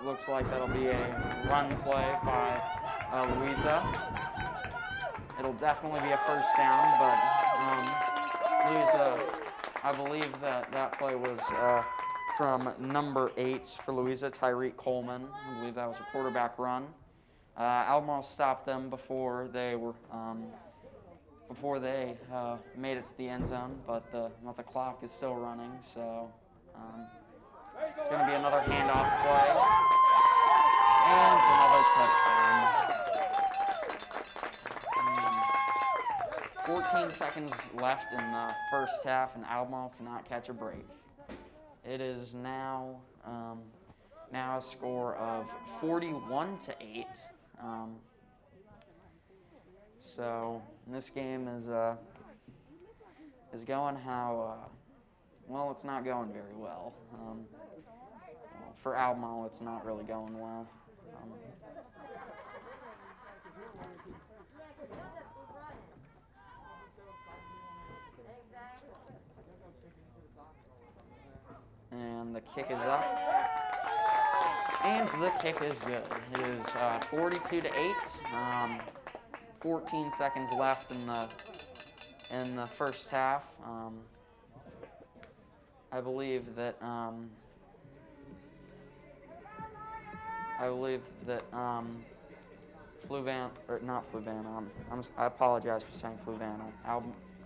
Looks like that'll be a run play by Louisa. It'll definitely be a first down, but Louisa, I believe that play was from number 8 for Louisa, Tyreek Coleman. I believe that was a quarterback run. Albemarle stopped them before they made it to the end zone, but the clock is still running, so it's going to be another handoff play. And another touchdown. 14 seconds left in the first half, and Albemarle cannot catch a break. It is now a score of 41-8. So this game is going how well. It's not going very well. For Albemarle, it's not really going well. And the kick is up. And the kick is good. It is 42-8. 14 seconds left in the first half. I believe that I apologize for saying Fluvanna.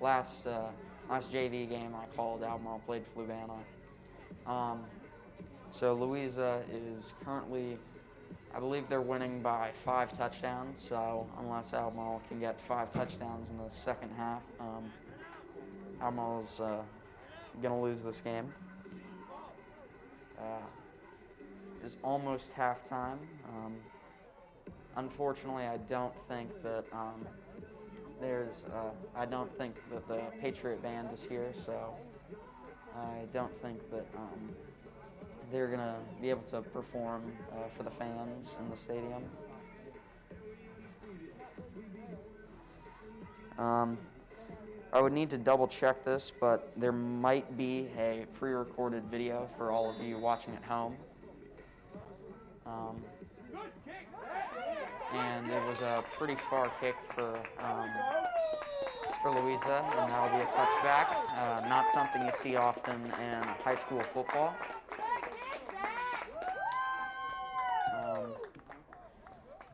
Last JV game I called, Albemarle played Fluvanna. So Louisa is currently, I believe they're winning by 5 touchdowns. So unless Albemarle can get 5 touchdowns in the second half, Albemarle's going to lose this game. It's almost halftime. Unfortunately, I don't think that the Patriot band is here, so I don't think that they're going to be able to perform for the fans in the stadium. I would need to double check this, but there might be a pre-recorded video for all of you watching at home. And it was a pretty far kick for Louisa, and that'll be a touchback. Not something you see often in high school football.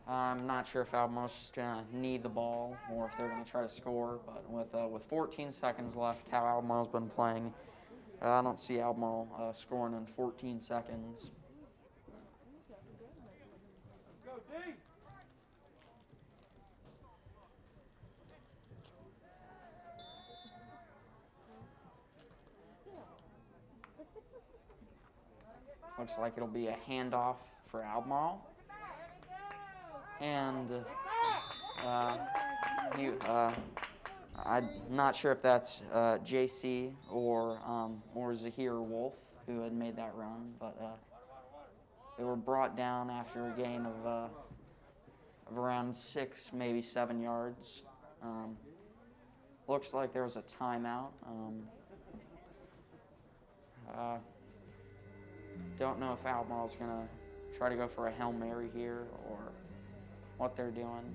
I'm not sure if Albemarle's just going to need the ball or if they're going to try to score, but with 14 seconds left, how Albemarle's been playing, I don't see Albemarle scoring in 14 seconds. Let's go, D! Looks like it'll be a handoff for Albemarle. And I'm not sure if that's JC or Zahir Wolf who had made that run, but they were brought down after a gain of around 6, maybe 7 yards. Looks like there was a timeout. don't know if Albemarle's going to try to go for a Hail Mary here or what they're doing.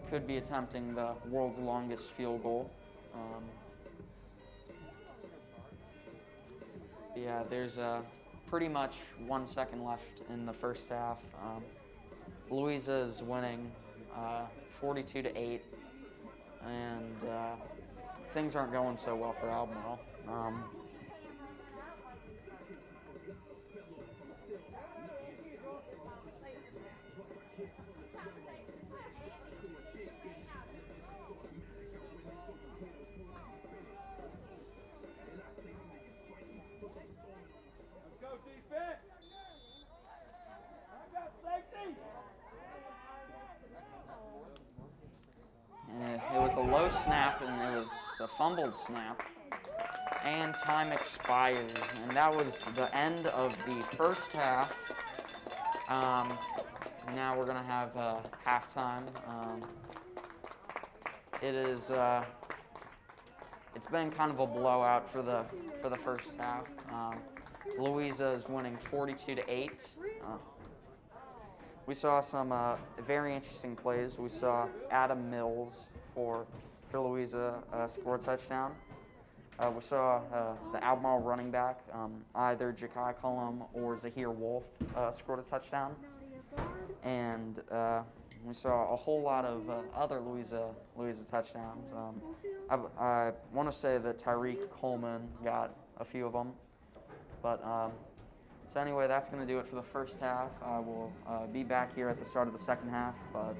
Could be attempting the world's longest field goal. Yeah, there's pretty much 1 second left in the first half. Louisa is winning 42-8, and things aren't going so well for Albemarle. And it was a low snap, and it was a fumbled snap, and time expires. And that was the end of the first half. Now we're gonna have halftime. It's been kind of a blowout for the first half. Louisa is winning 42-8. We saw some very interesting plays. We saw Adam Mills for Louisa score a touchdown. We saw the Albemarle running back, either Ja'Kai Cullum or Zahir Wolf, scored a touchdown. And we saw a whole lot of other Louisa touchdowns. I want to say that Tyreek Coleman got a few of them. But so anyway, that's going to do it for the first half. We'll be back here at the start of the second half, but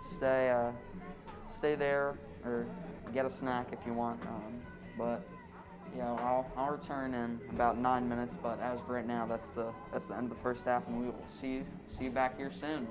stay there or get a snack if you want. But you know, I'll return in about 9 minutes. But as of right now, that's the end of the first half, and we will see you back here soon.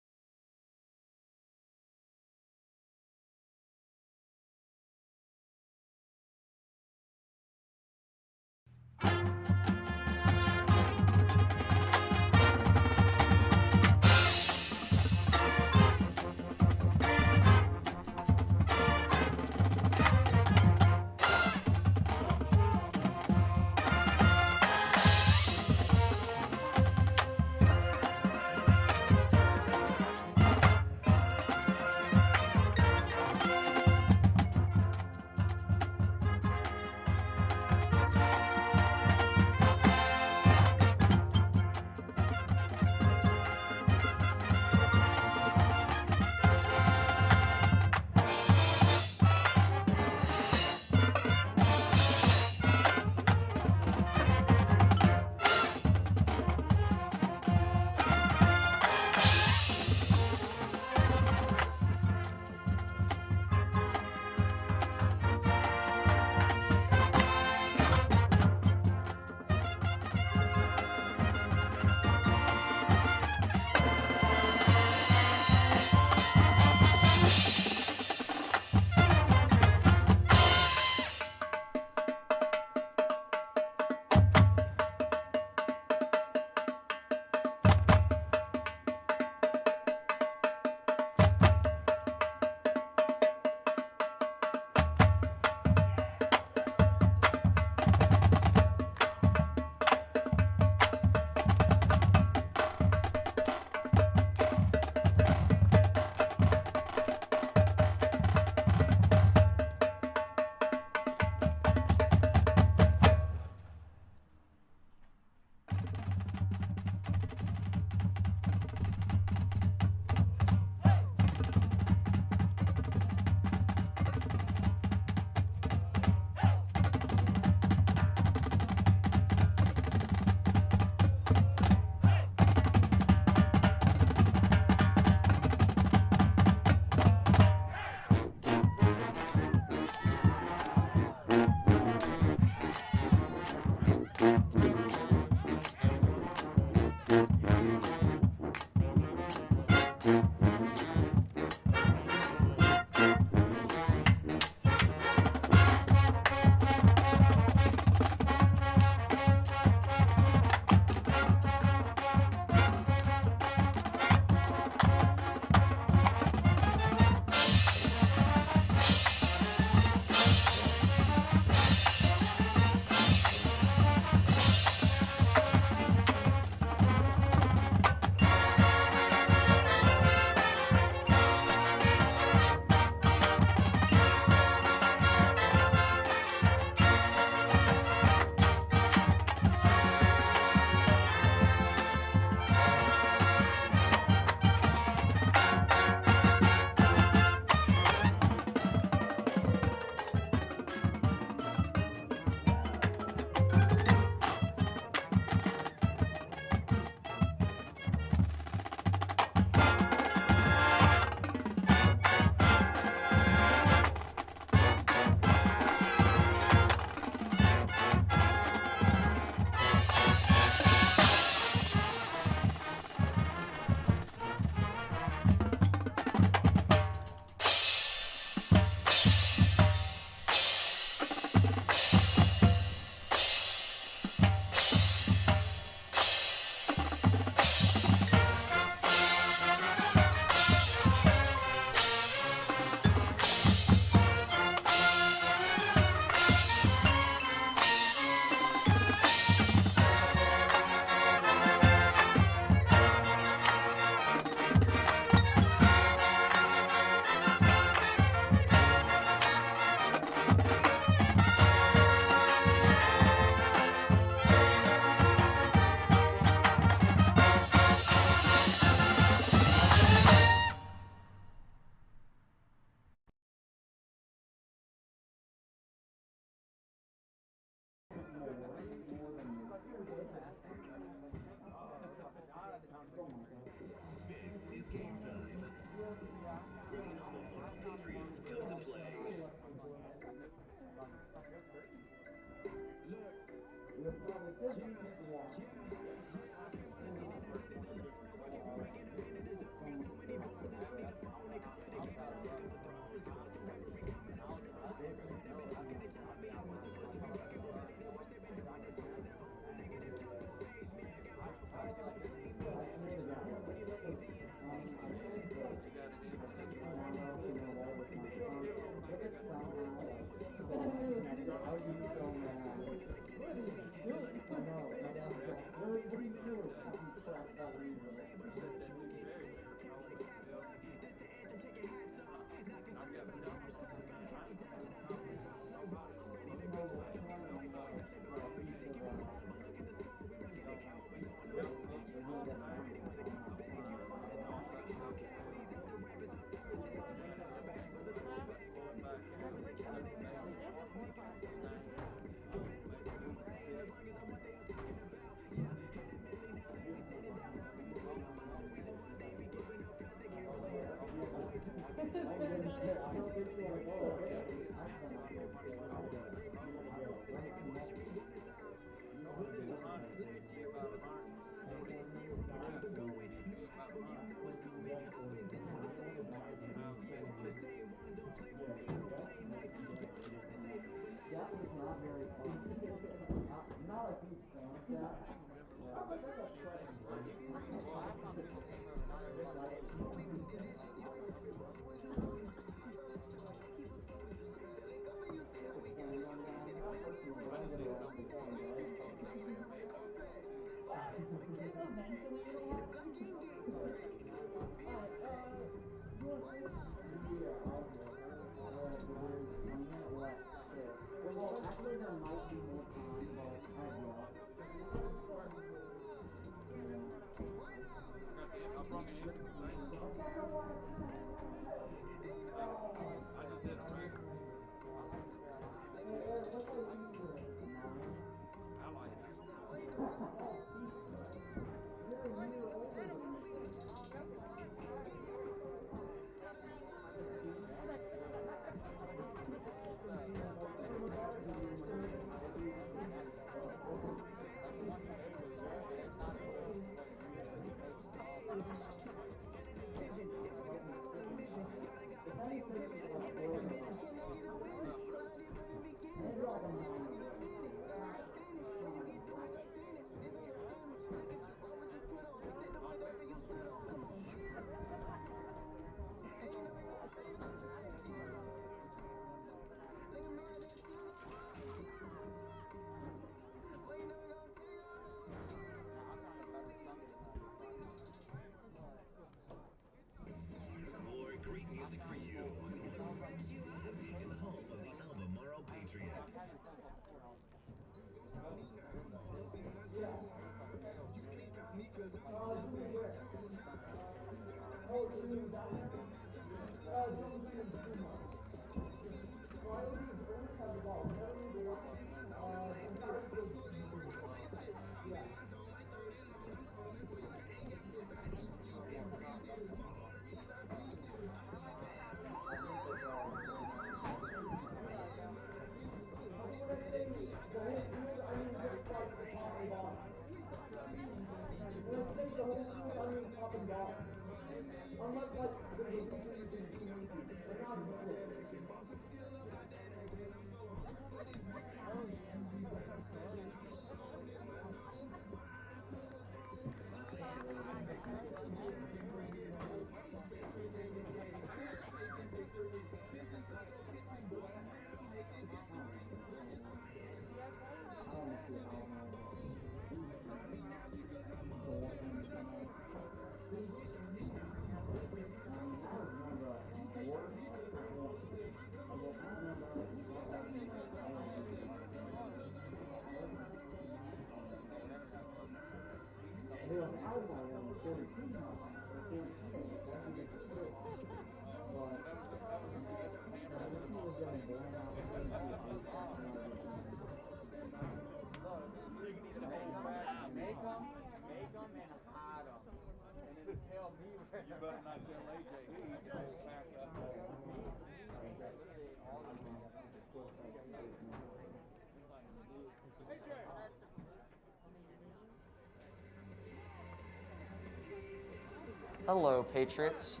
Hello, Patriots.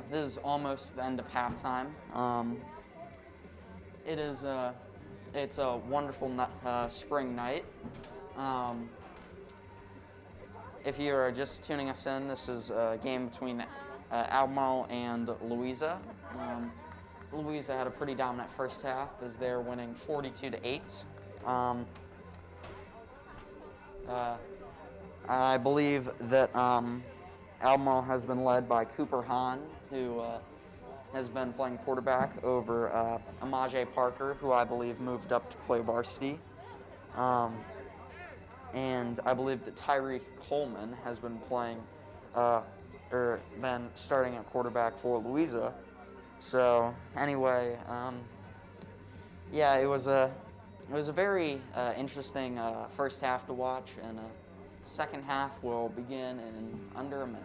This is almost the end of halftime. It's a wonderful spring night. If you are just tuning us in, this is a game between Albemarle and Louisa. Louisa had a pretty dominant first half as they're winning 42-8. I believe that Albemarle has been led by Cooper Hahn, who has been playing quarterback over Amaje Parker, who I believe moved up to play varsity. And I believe that Tyreek Coleman has been playing, or been starting at quarterback for Louisa. So anyway, yeah, it was a very interesting first half to watch, and second half will begin in under a minute.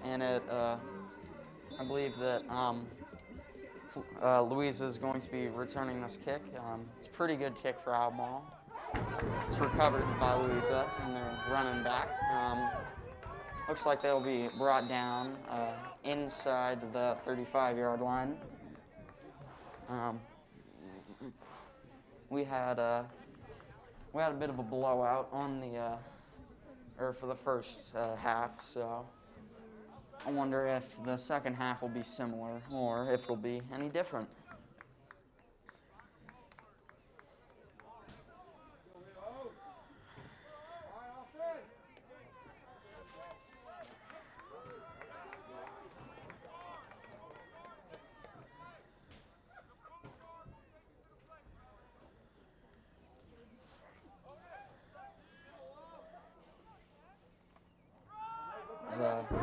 And I believe that Louisa is going to be returning this kick. It's a pretty good kick for Albemarle. It's recovered by Louisa, and they're running back. Looks like they'll be brought down inside the 35-yard line. We had a bit of a blowout on the for the first half, so I wonder if the second half will be similar or if it'll be any different.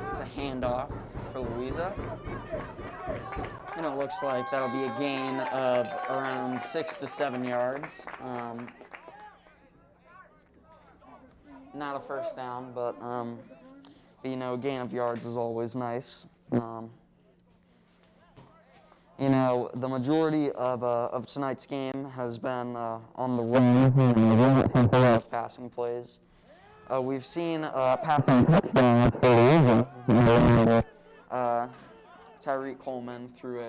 It's a handoff for Louisa. And it looks like that'll be a gain of around 6 to 7 yards. Not a first down, but you know, gain of yards is always nice. You know, the majority of tonight's game has been on the run of passing plays. We've seen passing touchdowns for Louisa. Tyreek Coleman threw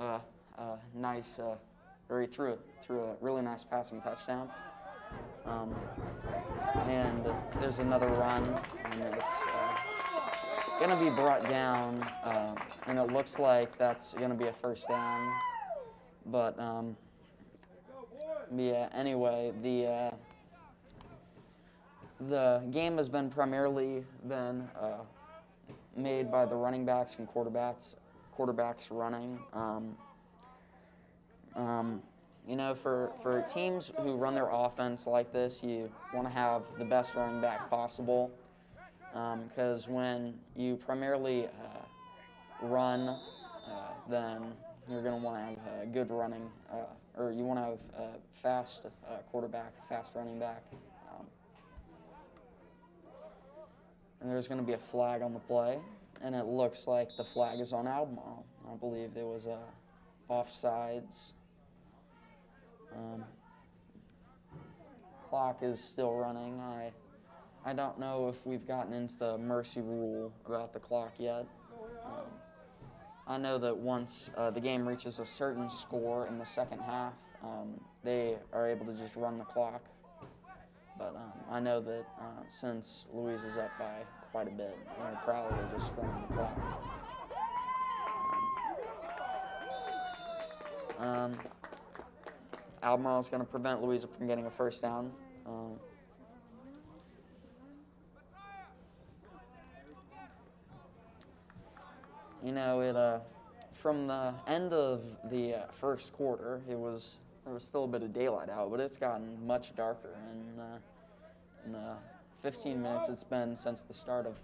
a nice, or he threw a really nice passing touchdown. And there's another run, and it's going to be brought down, and it looks like that's going to be a first down. But yeah, anyway, the game has been primarily made by the running backs and quarterbacks running. You know, for teams who run their offense like this, you want to have the best running back possible, because when you primarily run, then you're going to want to have a good running, or you want to have a fast quarterback, fast running back. And there's going to be a flag on the play, and it looks like the flag is on Albemarle. I believe there was offsides. Clock is still running. I don't know if we've gotten into the mercy rule about the clock yet. I know that once the game reaches a certain score in the second half, they are able to just run the clock. But I know that since Louisa's up by quite a bit, they're probably just running the clock. Albemarle is going to prevent Louisa from getting a first down. You know, from the end of the first quarter, there was still a bit of daylight out, but it's gotten much darker. And in the 15 minutes it's been since the start of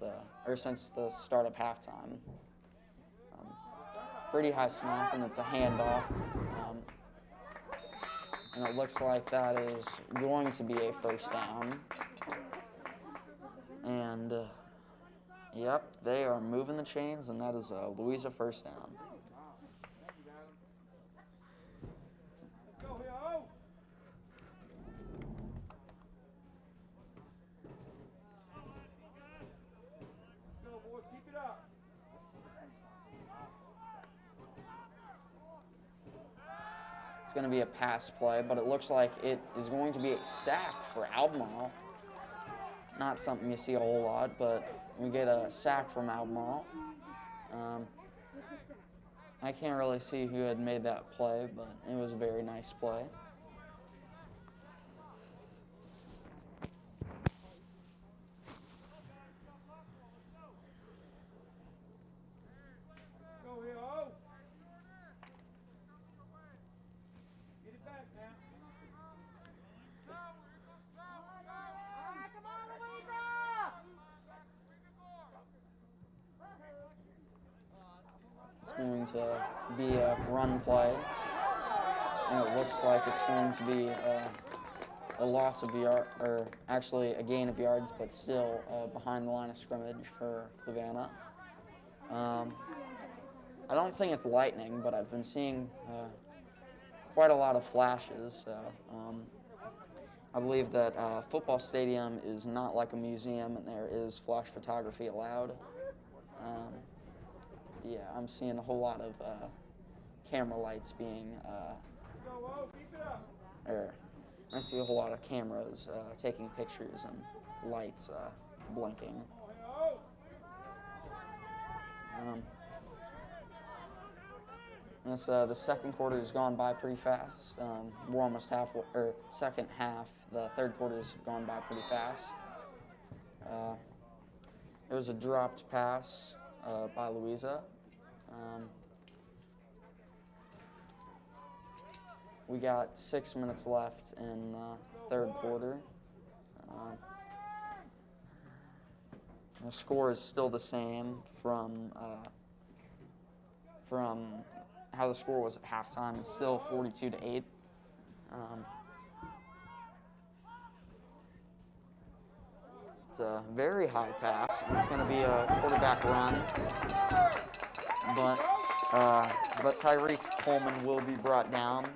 halftime. Pretty high snap, and it's a handoff. And it looks like that is going to be a first down. And, yep, they are moving the chains, and that is a Louisa first down. It's going to be a pass play, but it looks like it is going to be a sack for Albemarle. Not something you see a whole lot, but we get a sack from Albemarle. I can't really see who had made that play, but it was a very nice play. Going to be a run play, and it looks like it's going to be a loss of yard, or actually a gain of yards, but still behind the line of scrimmage for Fluvanna. I don't think it's lightning, but I've been seeing quite a lot of flashes. So I believe that football stadium is not like a museum, and there is flash photography allowed. Yeah, I'm seeing a whole lot of camera lights being, I see a whole lot of cameras taking pictures and lights blinking. The second quarter has gone by pretty fast. We're almost halfway, or second half. The third quarter's gone by pretty fast. It was a dropped pass by Louisa. We got 6 minutes left in the third quarter. The score is still the same from how the score was at halftime. It's still 42-8. It's a very high pass. It's going to be a quarterback run, but Tyreek Coleman will be brought down.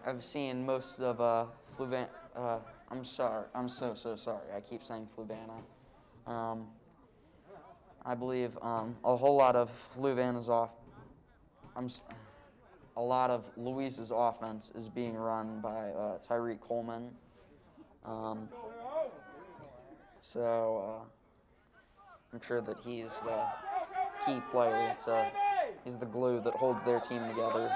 I've seen most of Fluvanna. I'm sorry. I'm so sorry. I keep saying Fluvanna. I believe a whole lot of a lot of Louisa's offense is being run by Tyreek Coleman. So I'm sure that he's the key player. He's the glue that holds their team together.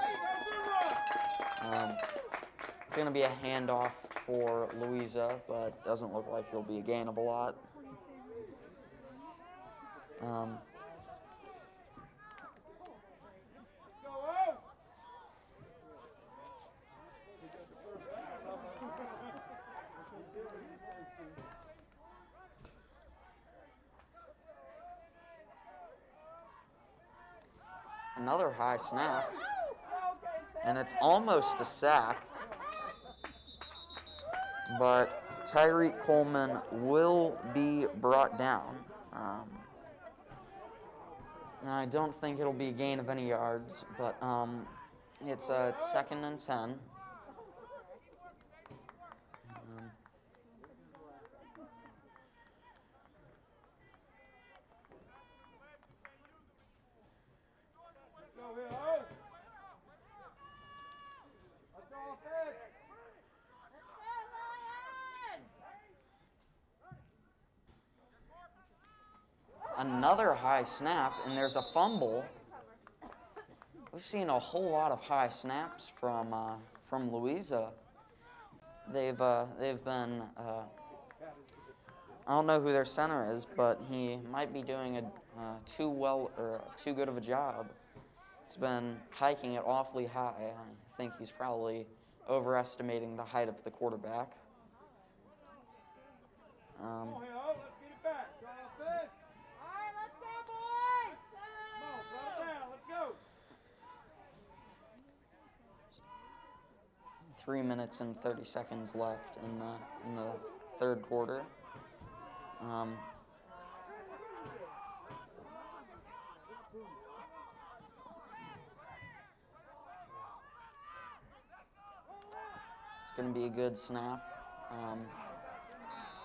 It's going to be a handoff for Louisa, but doesn't look like it'll be a gain of a lot. Another high snap, and it's almost a sack, but Tyreek Coleman will be brought down. I don't think it'll be a gain of any yards, but it's 2nd and 10. Another high snap, and there's a fumble. We've seen a whole lot of high snaps from Louisa. They've been I don't know who their center is, but he might be doing too good of a job. He's been hiking it awfully high. I think he's probably overestimating the height of the quarterback. Let's get it back. All right, let's go, boys. Come on, settle down. Let's go. 3 minutes and 30 seconds left in the third quarter. It's going to be a good snap.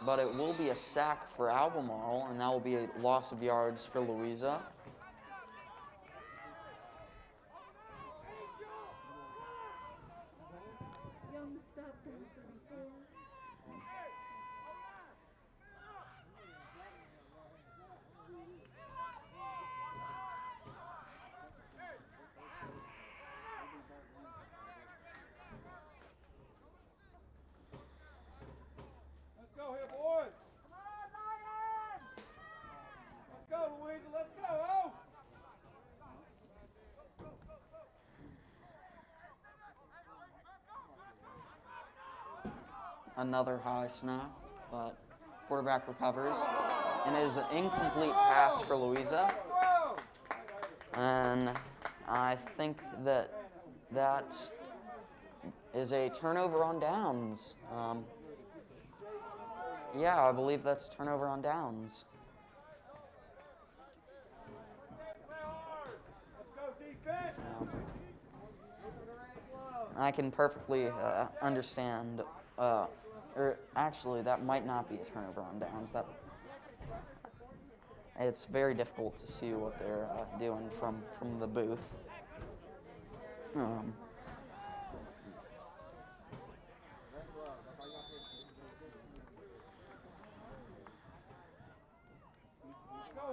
But it will be a sack for Albemarle, and that will be a loss of yards for Louisa. Young stop number 34. Let's go here, boys. Let's go, Louisa. Let's go. Oh! Another high snap, but quarterback recovers. And it is an incomplete pass for Louisa. And I think that is a turnover on downs. Yeah, I believe that's turnover on downs. I can perfectly understand, or actually, that might not be a turnover on downs. It's very difficult to see what they're doing from the booth. Go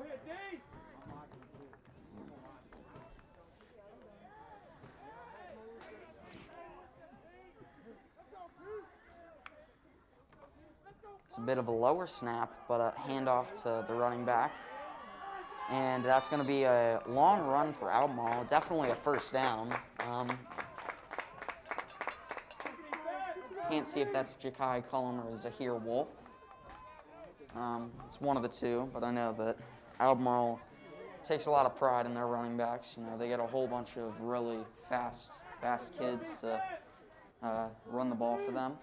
here, D. It's a bit of a lower snap, but a handoff to the running back. And that's going to be a long run for Albemarle, definitely a first down. Can't see if that's Ja'Kai Cullum or Zahir Wolf. It's one of the two, but I know that Albemarle takes a lot of pride in their running backs. You know, they get a whole bunch of really fast kids to run the ball for them.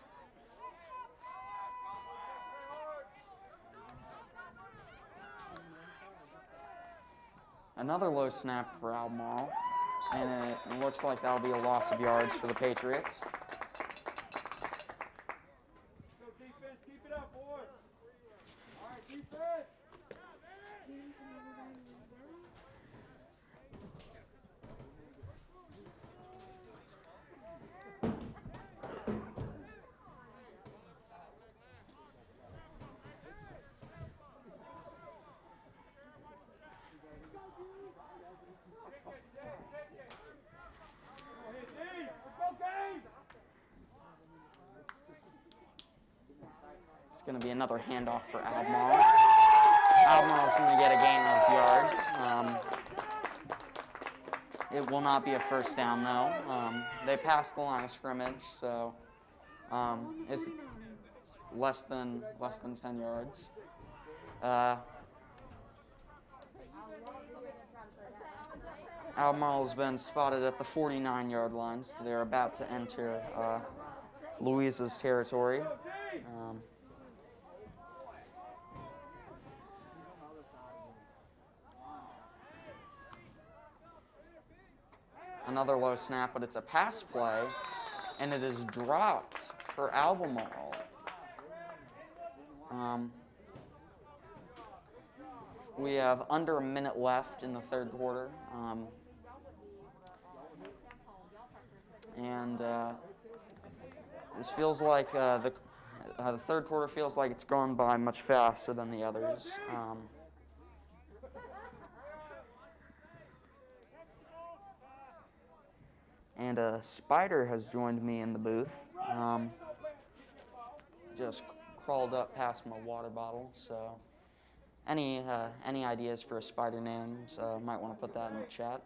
Another low snap for Albemarle, and it looks like that'll be a loss of yards for the Patriots. Go defense, keep it up, boys. All right, defense. It's going to be another handoff for Albemarle. Albemarle's going to get a gain of yards. It will not be a first down, though. They passed the line of scrimmage, so it's less than 10 yards. Albemarle's been spotted at the 49-yard line, so they're about to enter Louisa's territory. another low snap, but it's a pass play, and it is dropped for Albemarle. We have under a minute left in the third quarter, and this feels like the third quarter feels like it's gone by much faster than the others. And Spider has joined me in the booth. Just crawled up past my water bottle, so any ideas for a Spider names, might want to put that in the chat.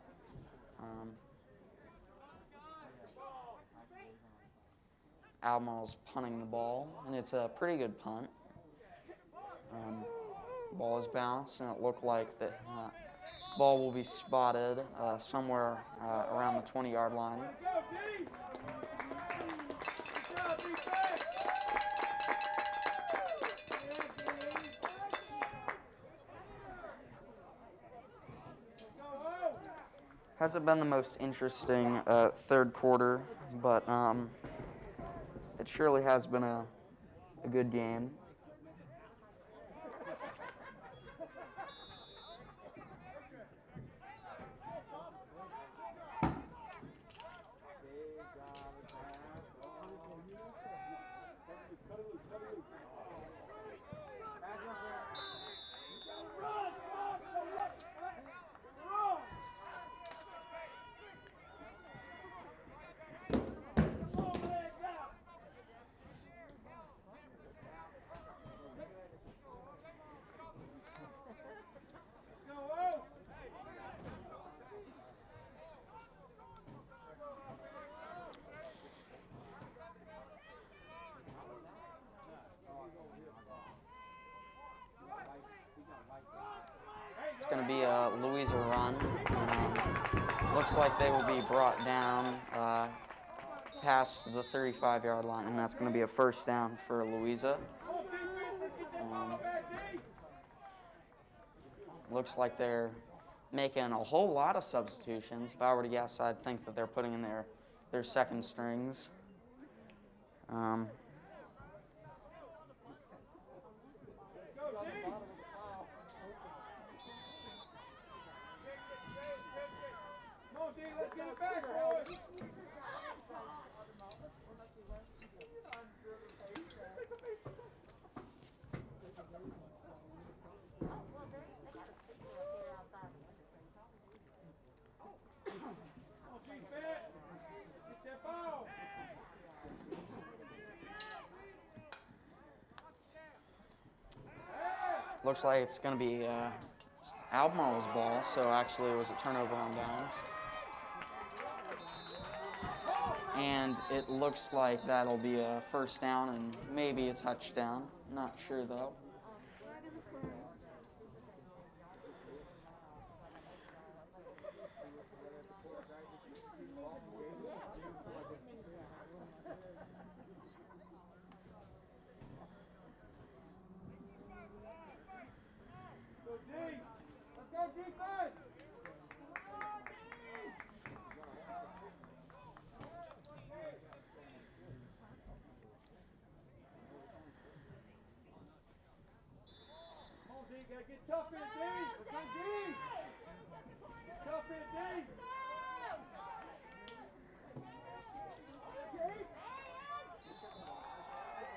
Albemarle's punting the ball, and it's a pretty good punt. Ball is bounced, and it looked like the ball will be spotted somewhere around the 20-yard line. Hasn't been the most interesting third quarter, but it surely has been a good game. It's going to be a Louisa run. Looks like they will be brought down past the 35-yard line, and that's going to be a first down for Louisa. Looks like they're making a whole lot of substitutions. If I were to guess, I'd think that they're putting in their second strings. Looks like it's going to be Albemarle's ball, so actually it was a turnover on downs. And it looks like that'll be a first down and maybe a touchdown. Not sure, though. Get tough in it, D! Go D! Get tough in it, D!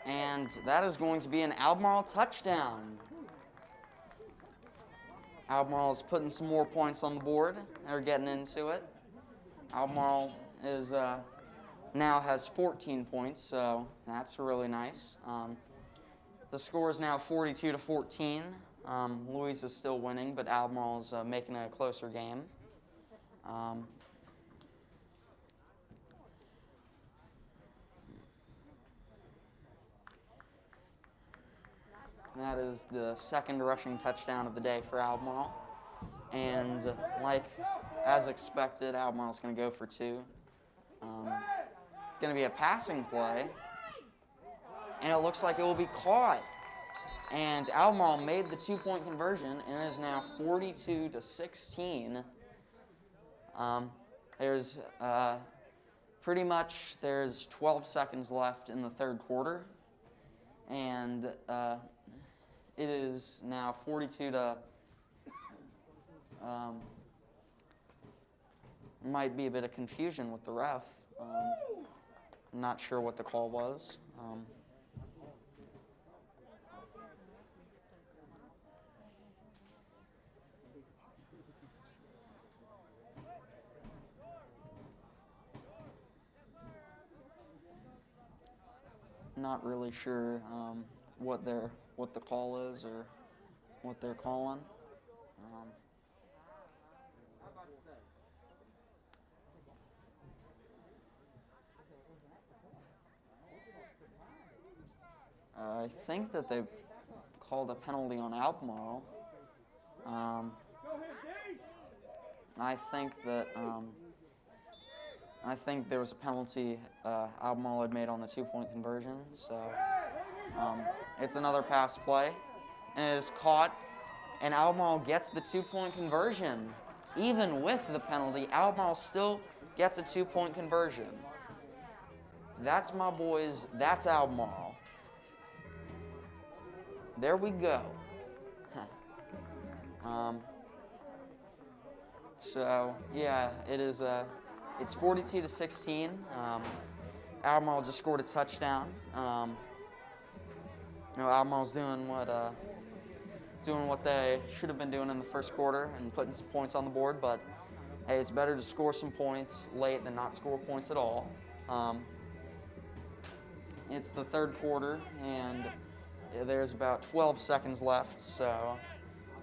And that is going to be an Albemarle touchdown. Albemarle is putting some more points on the board. They're getting into it. Albemarle is now has 14 points, so that's really nice. The score is now 42-14. Louisa is still winning, but Albemarle is making a closer game. That is the second rushing touchdown of the day for Albemarle. And as expected, Albemarle's going to go for two. It's going to be a passing play. And it looks like it will be caught. And Albemarle made the two-point conversion, and it is now 42-16. there's pretty much there's 12 seconds left in the third quarter, and it is now 42 to. Might be a bit of confusion with the ref. I'm not sure what the call was. Not really sure what the call is or what they're calling. I think that they called a penalty on Albemarle. I think there was a penalty Albemarle had made on the 2-point conversion. So it's another pass play, and it is caught, and Albemarle gets the 2-point conversion. Even with the penalty, Albemarle still gets a 2-point conversion. That's my boys. That's Albemarle. There we go. So yeah, it is. It's 42 to 16. Albemarle just scored a touchdown. Albemarle's doing what they should have been doing in the first quarter and putting some points on the board. But hey, it's better to score some points late than not score points at all. It's the third quarter, and there's about 12 seconds left, so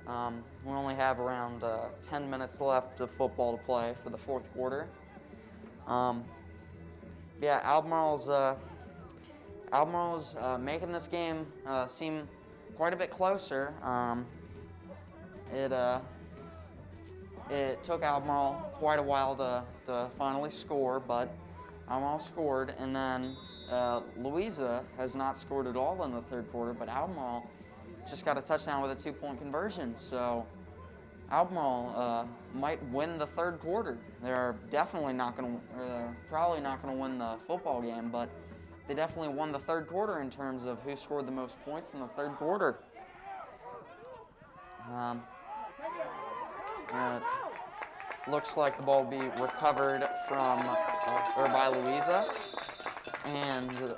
we only have around 10 minutes left of football to play for the fourth quarter. Albemarle's making this game seem quite a bit closer. It took Albemarle quite a while to finally score, but Albemarle scored, and then Louisa has not scored at all in the third quarter, but Albemarle just got a touchdown with a 2-point conversion. So Albemarle might win the third quarter. They're probably not going to win the football game, but they definitely won the third quarter in terms of who scored the most points in the third quarter. Looks like the ball will be recovered by Louisa. And the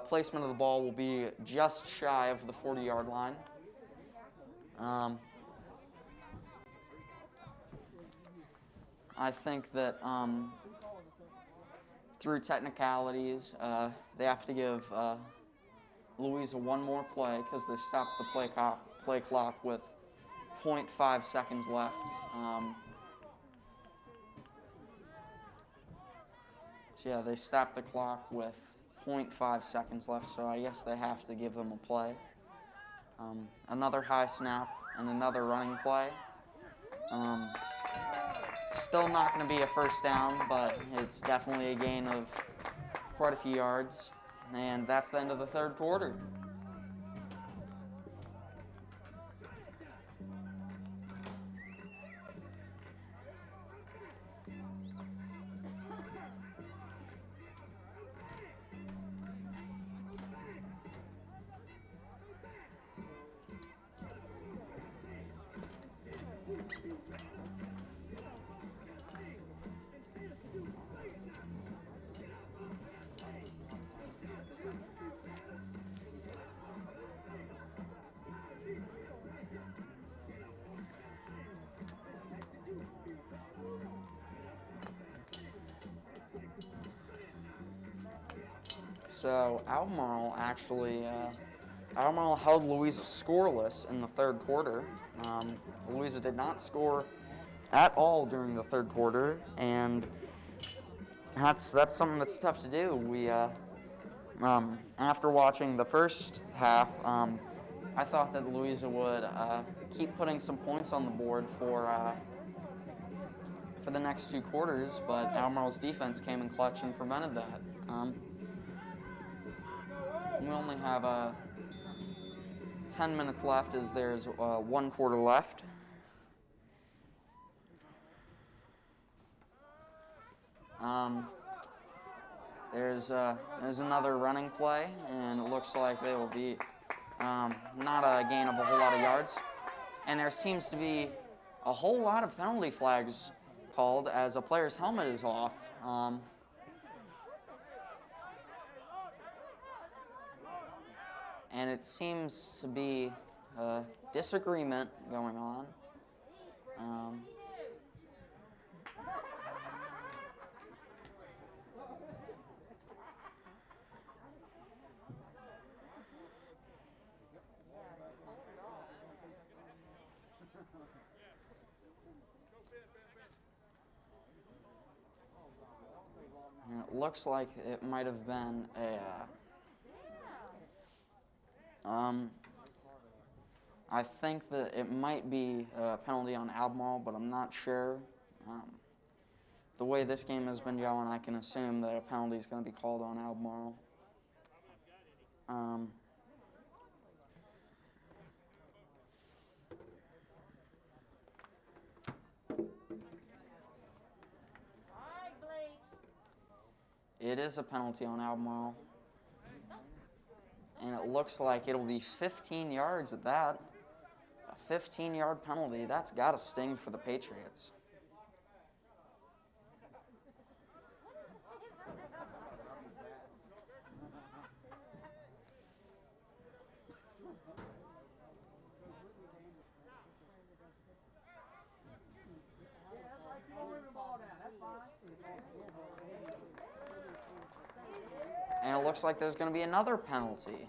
placement of the ball will be just shy of the 40-yard line. I think that through technicalities, they have to give Louisa one more play because they stopped the play clock with 0.5 seconds left. They stopped the clock with 0.5 seconds left, so I guess they have to give them a play. Another high snap and another running play. Still not going to be a first down, but it's definitely a gain of quite a few yards. And that's the end of the third quarter. So Albemarle held Louisa scoreless in the third quarter. Louisa did not score at all during the third quarter, and that's something that's tough to do. We after watching the first half, I thought that Louisa would keep putting some points on the board for the next two quarters, but Albemarle's defense came in clutch and prevented that. We only have 10 minutes left as there's one quarter left. There's another running play, and it looks like they will be not a gain of a whole lot of yards. And there seems to be a whole lot of penalty flags called as a player's helmet is off. And it seems to be a disagreement going on. And it looks like it might have been I think that it might be a penalty on Albemarle, but I'm not sure. The way this game has been going, I can assume that a penalty is going to be called on Albemarle. It is a penalty on Albemarle. And it looks like it'll be 15 yards at that. A 15-yard penalty. That's got to sting for the Patriots. And it looks like there's going to be another penalty,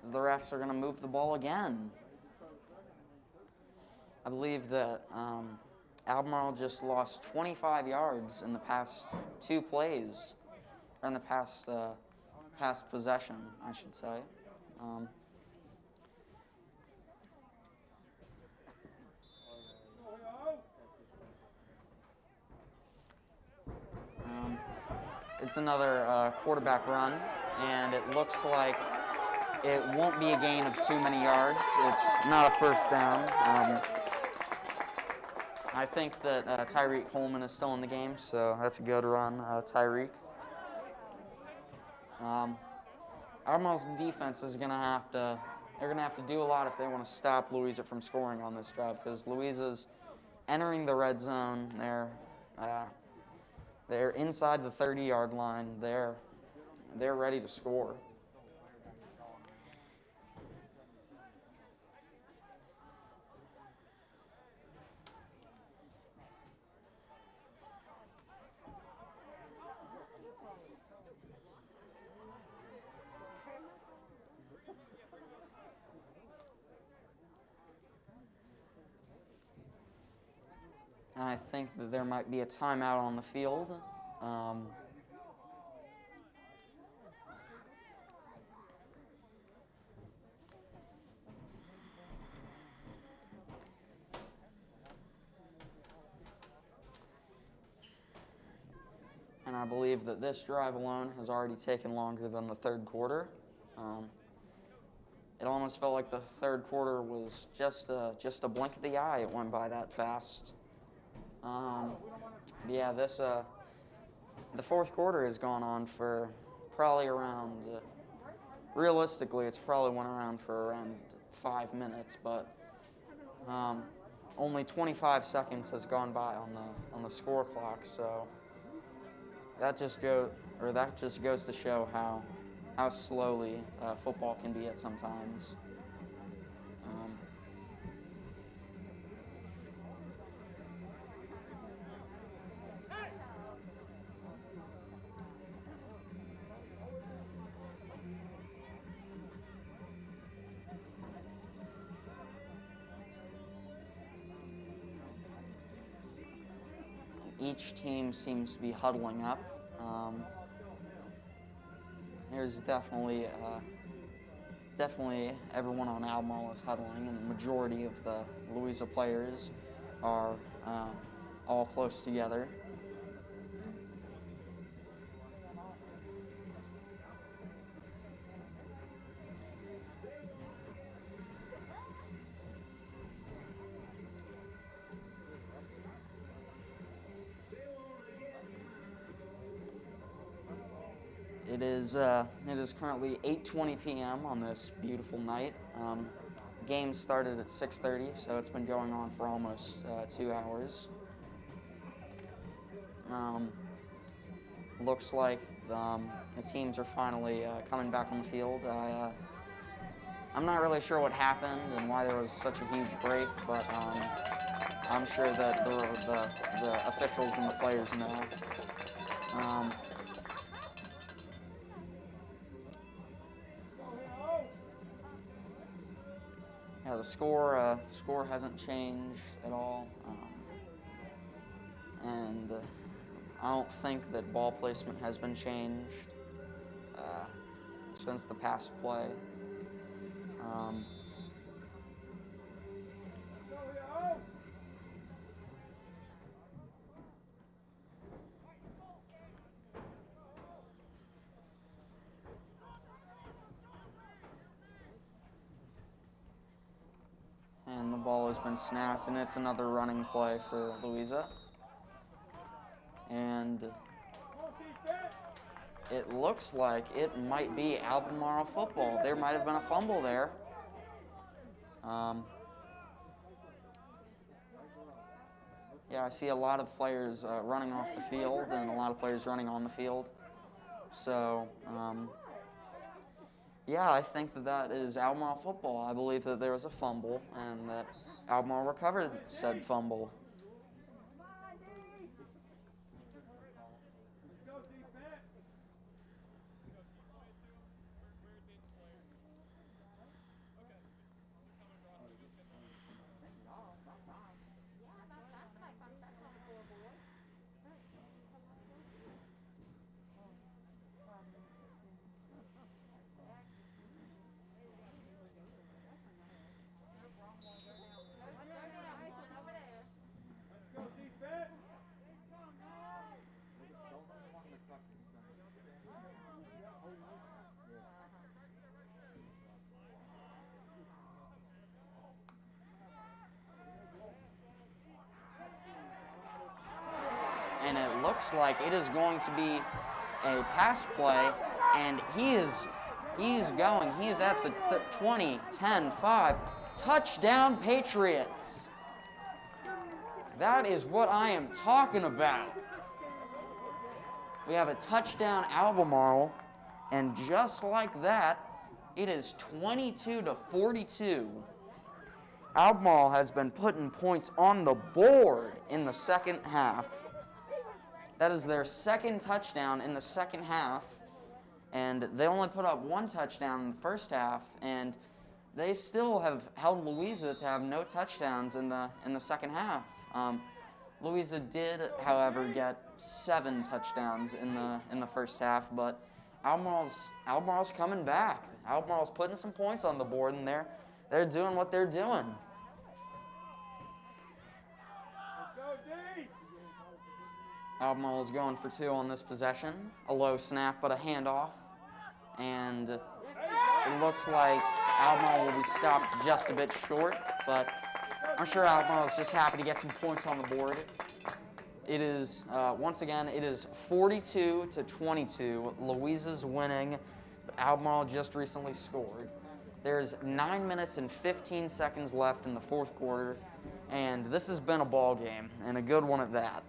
as the refs are going to move the ball again. I believe that Albemarle just lost 25 yards in the past two plays, or in the past possession, I should say. It's another quarterback run, and it looks like it won't be a gain of too many yards. It's not a first down. I think that Tyreek Coleman is still in the game, so that's a good run, Tyreek. Albemarle's defense is going to have to, they're going to have to do a lot if they want to stop Louisa from scoring on this drive, because Louisa's entering the red zone. They're inside the 30-yard line. They're ready to score. I think that there might be a timeout on the field. And I believe that this drive alone has already taken longer than the third quarter. It almost felt like the third quarter was just a blink of the eye. It went by that fast. Yeah, the fourth quarter has gone on for probably around, realistically, it's probably went around for around 5 minutes, but only 25 seconds has gone by on the score clock, so that just goes to show how slowly football can be at sometimes. Each team seems to be huddling up. There's definitely everyone on Albemarle is huddling, and the majority of the Louisa players are all close together. It is currently 8:20 p.m. on this beautiful night. Game started at 6:30, so it's been going on for almost 2 hours. Looks like the teams are finally coming back on the field. I'm not really sure what happened and why there was such a huge break, but I'm sure that the officials and the players know. Yeah, the score hasn't changed at all, and I don't think that ball placement has been changed since the pass play. And the ball has been snapped, and it's another running play for Louisa. And it looks like it might be Albemarle football. There might have been a fumble there. Yeah, I see a lot of players running off the field and a lot of players running on the field. So, yeah, I think that is Albemarle football. I believe that there was a fumble and that Albemarle recovered said fumble. And it looks like it is going to be a pass play, and he is going. He is at the 20, 10, 5. Touchdown, Patriots. That is what I am talking about. We have a touchdown, Albemarle, and just like that, it is 22-42. Albemarle has been putting points on the board in the second half. That is their second touchdown in the second half, and they only put up one touchdown in the first half, and they still have held Louisa to have no touchdowns in the second half. Louisa did, however, get 7 touchdowns in the first half, but Albemarle's coming back. Albemarle's putting some points on the board, and they're doing what they're doing. Albemarle is going for 2 on this possession. A low snap, but a handoff. And it looks like Albemarle will be stopped just a bit short, but I'm sure Albemarle is just happy to get some points on the board. It is, once again, it is 42-22. Louisa's winning, but Albemarle just recently scored. There's 9 minutes and 15 seconds left in the fourth quarter, and this has been a ball game, and a good one at that.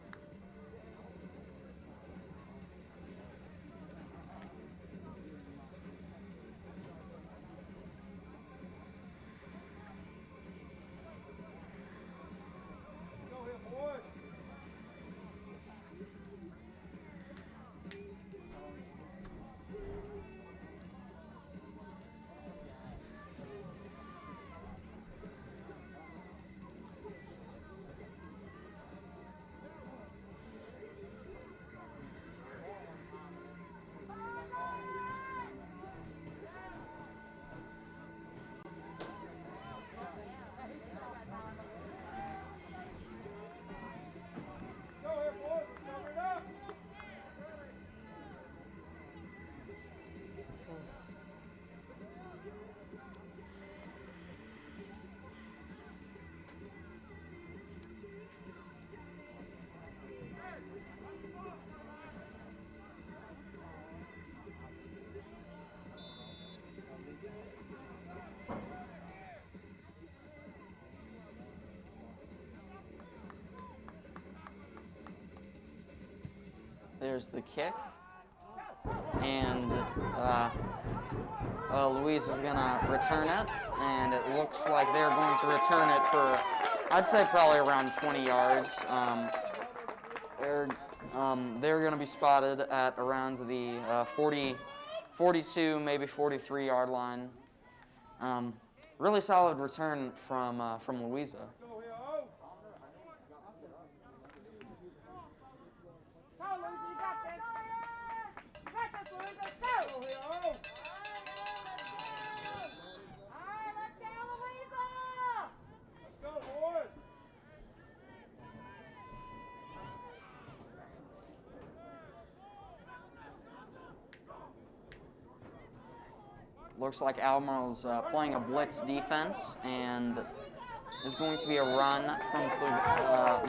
there's the kick. And Louisa is going to return it. And it looks like they're going to return it for, I'd say probably around 20 yards. They're going to be spotted at around the 42, maybe 43 yard line. Really solid return from Louisa. Looks like Albemarle's playing a blitz defense, and is going to be a run from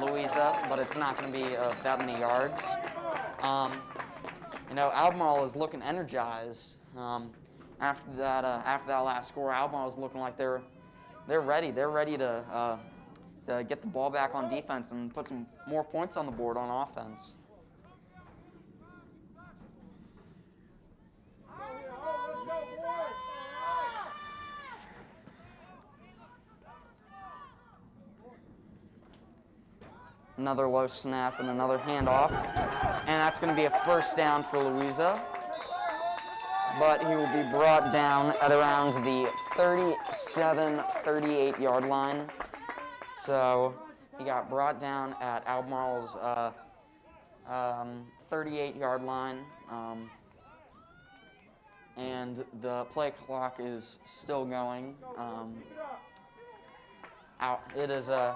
Louisa, but it's not going to be that many yards. Albemarle is looking energized. After that last score, Albemarle is looking like they're ready. They're ready to get the ball back on defense and put some more points on the board on offense. Another low snap and another handoff. And that's going to be a first down for Louisa. But he will be brought down at around the 37, 38 yard line. So he got brought down at Albemarle's 38 yard line. And the play clock is still going. It is the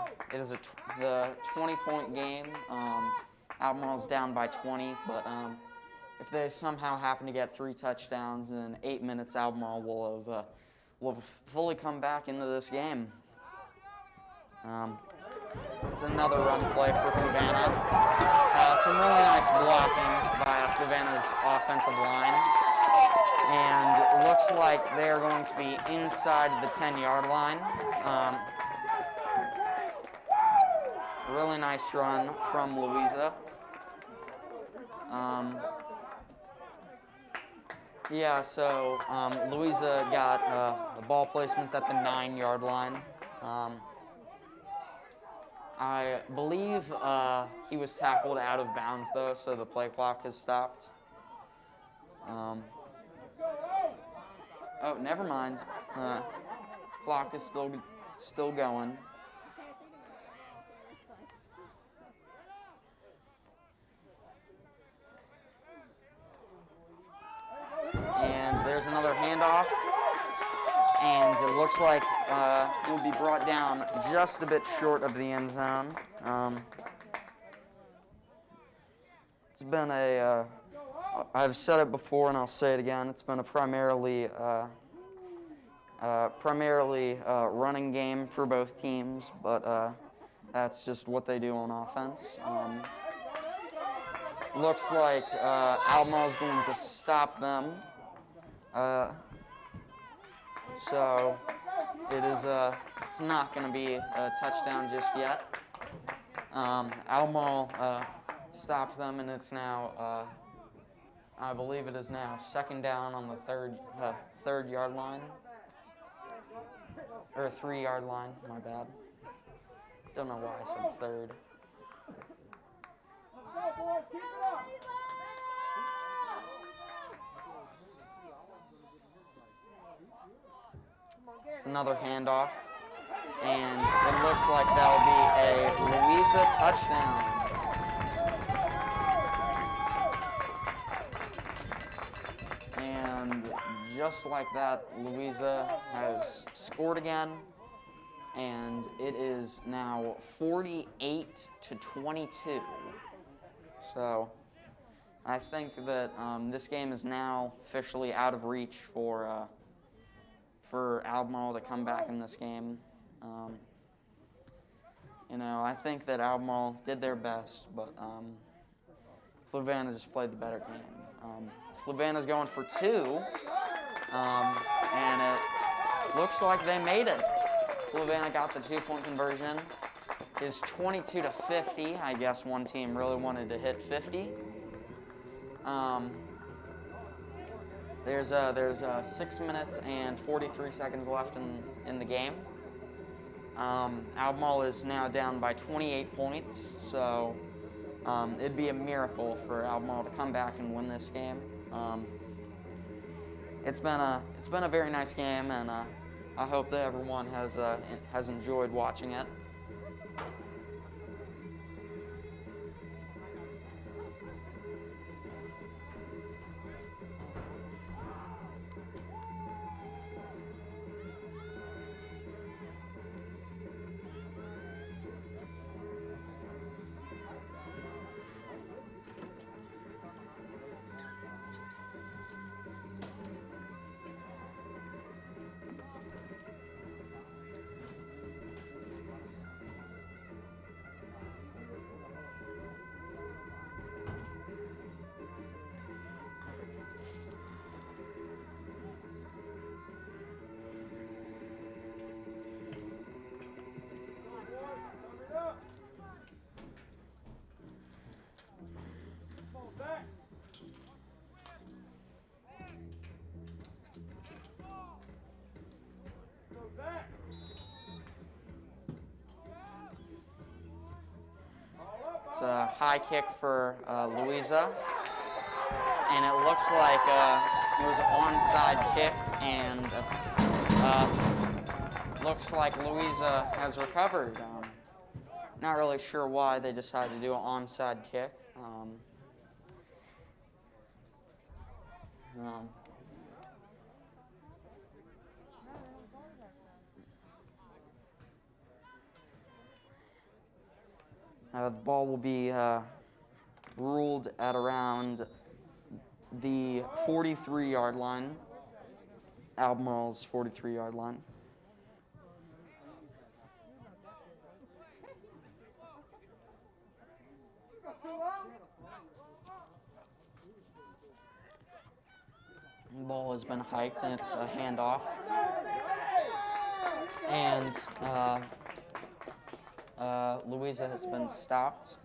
20-point game. Albemarle's down by 20, but if they somehow happen to get 3 touchdowns in 8 minutes, Albemarle will have fully come back into this game. It's another run play for Fluvanna. Some really nice blocking by Fluvanna's offensive line, and it looks like they're going to be inside the 10-yard line. Really nice run from Louisa. Louisa got the ball placements at the 9-yard line. I believe he was tackled out of bounds, though, so the play clock has stopped. Oh, never mind. Clock is still going. And there's another handoff, and it looks like he'll be brought down just a bit short of the end zone. It's been I've said it before and I'll say it again, it's been a primarily running game for both teams, but that's just what they do on offense. Looks like Albemarle's going to stop them. So it's not going to be a touchdown just yet. Albemarle stopped them, and it's now, I believe it is now second down on the third yard line, or 3-yard line. My bad. Don't know why I said third. It's another handoff, and it looks like that'll be a Louisa touchdown. And just like that, Louisa has scored again, and it is now 48-22. So I think that this game is now officially out of reach for Albemarle to come back in this game. I think that Albemarle did their best, but Fluvanna just played the better game. Fluvanna's going for 2, and it looks like they made it. Fluvanna got the 2-point conversion. It's 22-50. I guess one team really wanted to hit 50. There's 6 minutes and 43 seconds left in the game. Albemarle is now down by 28 points, so it'd be a miracle for Albemarle to come back and win this game. It's been a very nice game, and I hope that everyone has enjoyed watching it. It's a high kick for Louisa, and it looks like it was an onside kick, and looks like Louisa has recovered. Not really sure why they decided to do an onside kick. The ball will be ruled at around the 43-yard line, Albemarle's 43-yard line. The ball has been hiked, and it's a handoff. And Louisa has been stopped.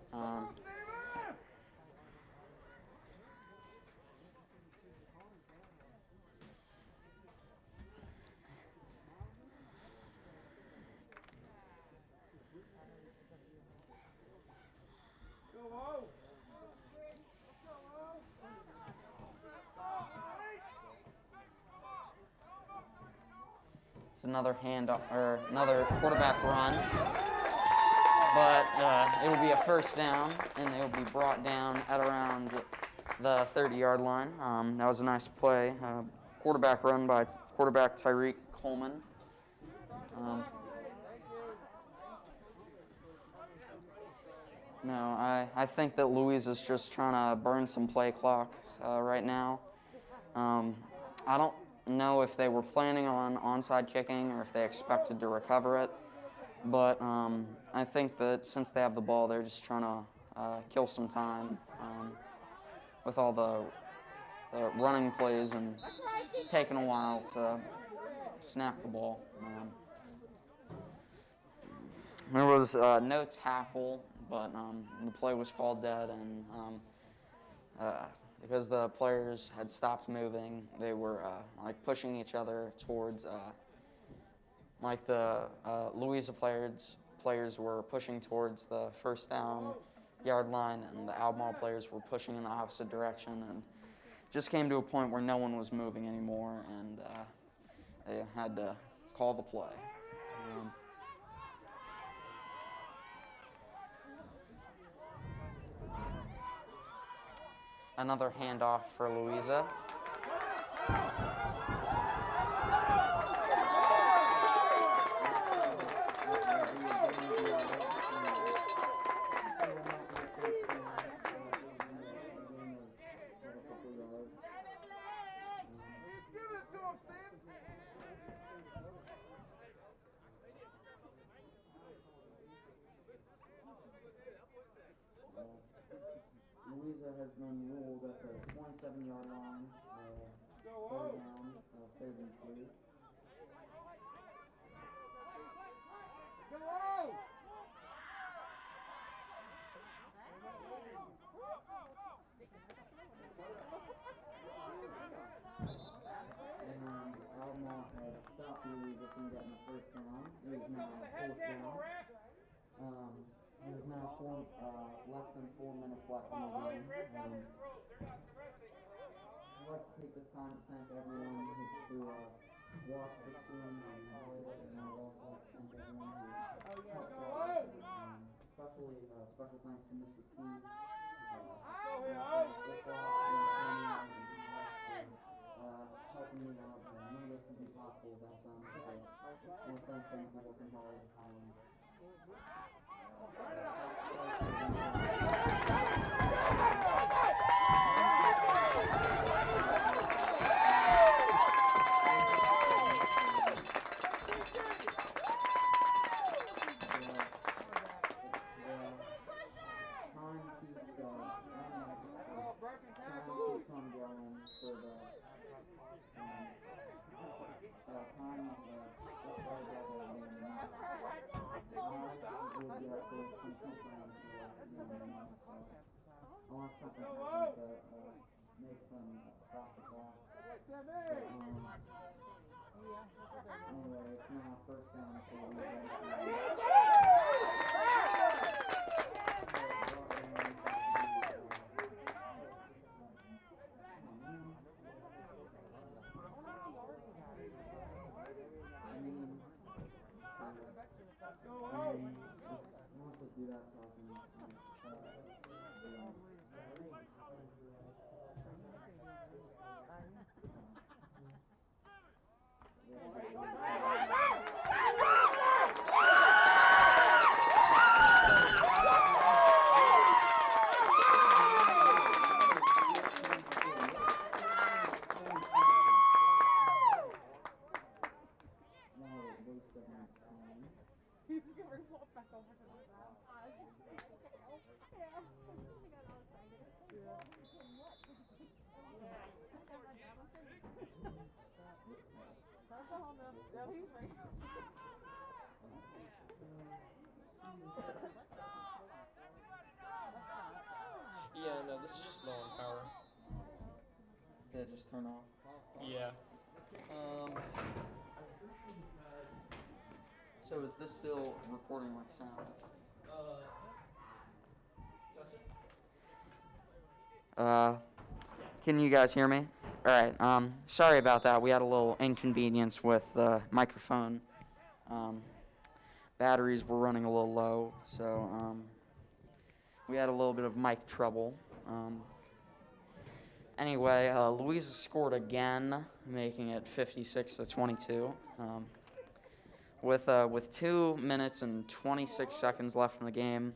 It's another handoff or another quarterback run. But it will be a first down, and it will be brought down at around the 30-yard line. That was a nice play. Quarterback run by quarterback Tyreek Coleman. No, I think that Louisa's just trying to burn some play clock right now. I don't know if they were planning on onside kicking or if they expected to recover it. But I think that since they have the ball, they're just trying to kill some time with all the running plays and taking a while to snap the ball. There was no tackle, but the play was called dead, and because the players had stopped moving, they were like pushing each other towards. Like the Louisa players were pushing towards the first down yard line, and the Albemarle players were pushing in the opposite direction, and just came to a point where no one was moving anymore, and they had to call the play. Another handoff for Louisa. Louisa has been ruled at the 27-yard line, third down, third and 3. first down. It is now fourth down. It is now less than 4 minutes left in the game. I'd like to take this time to thank everyone who watched the stream and enjoyed it, and I'd also like to thank everyone who helped out with this. Especially special thanks to Mr. P. Helping me out. None of this would be possible without them. So I want to thank them for working hard. I want something that makes them stop the clock. Anyway, it's now first down for Louisa. Do that so I can He's going to walk back over to the side. Yeah. I got all excited. Yeah. That's the whole milk. Yeah, he's right. Yeah, no, this is just low on power. Did it just turn off? Yeah. So is this still recording like sound? Can you guys hear me? All right. Sorry about that. We had a little inconvenience with the microphone. Batteries were running a little low, so we had a little bit of mic trouble. Anyway, Louisa scored again, making it 56-22. With 2 minutes and 26 seconds left in the game.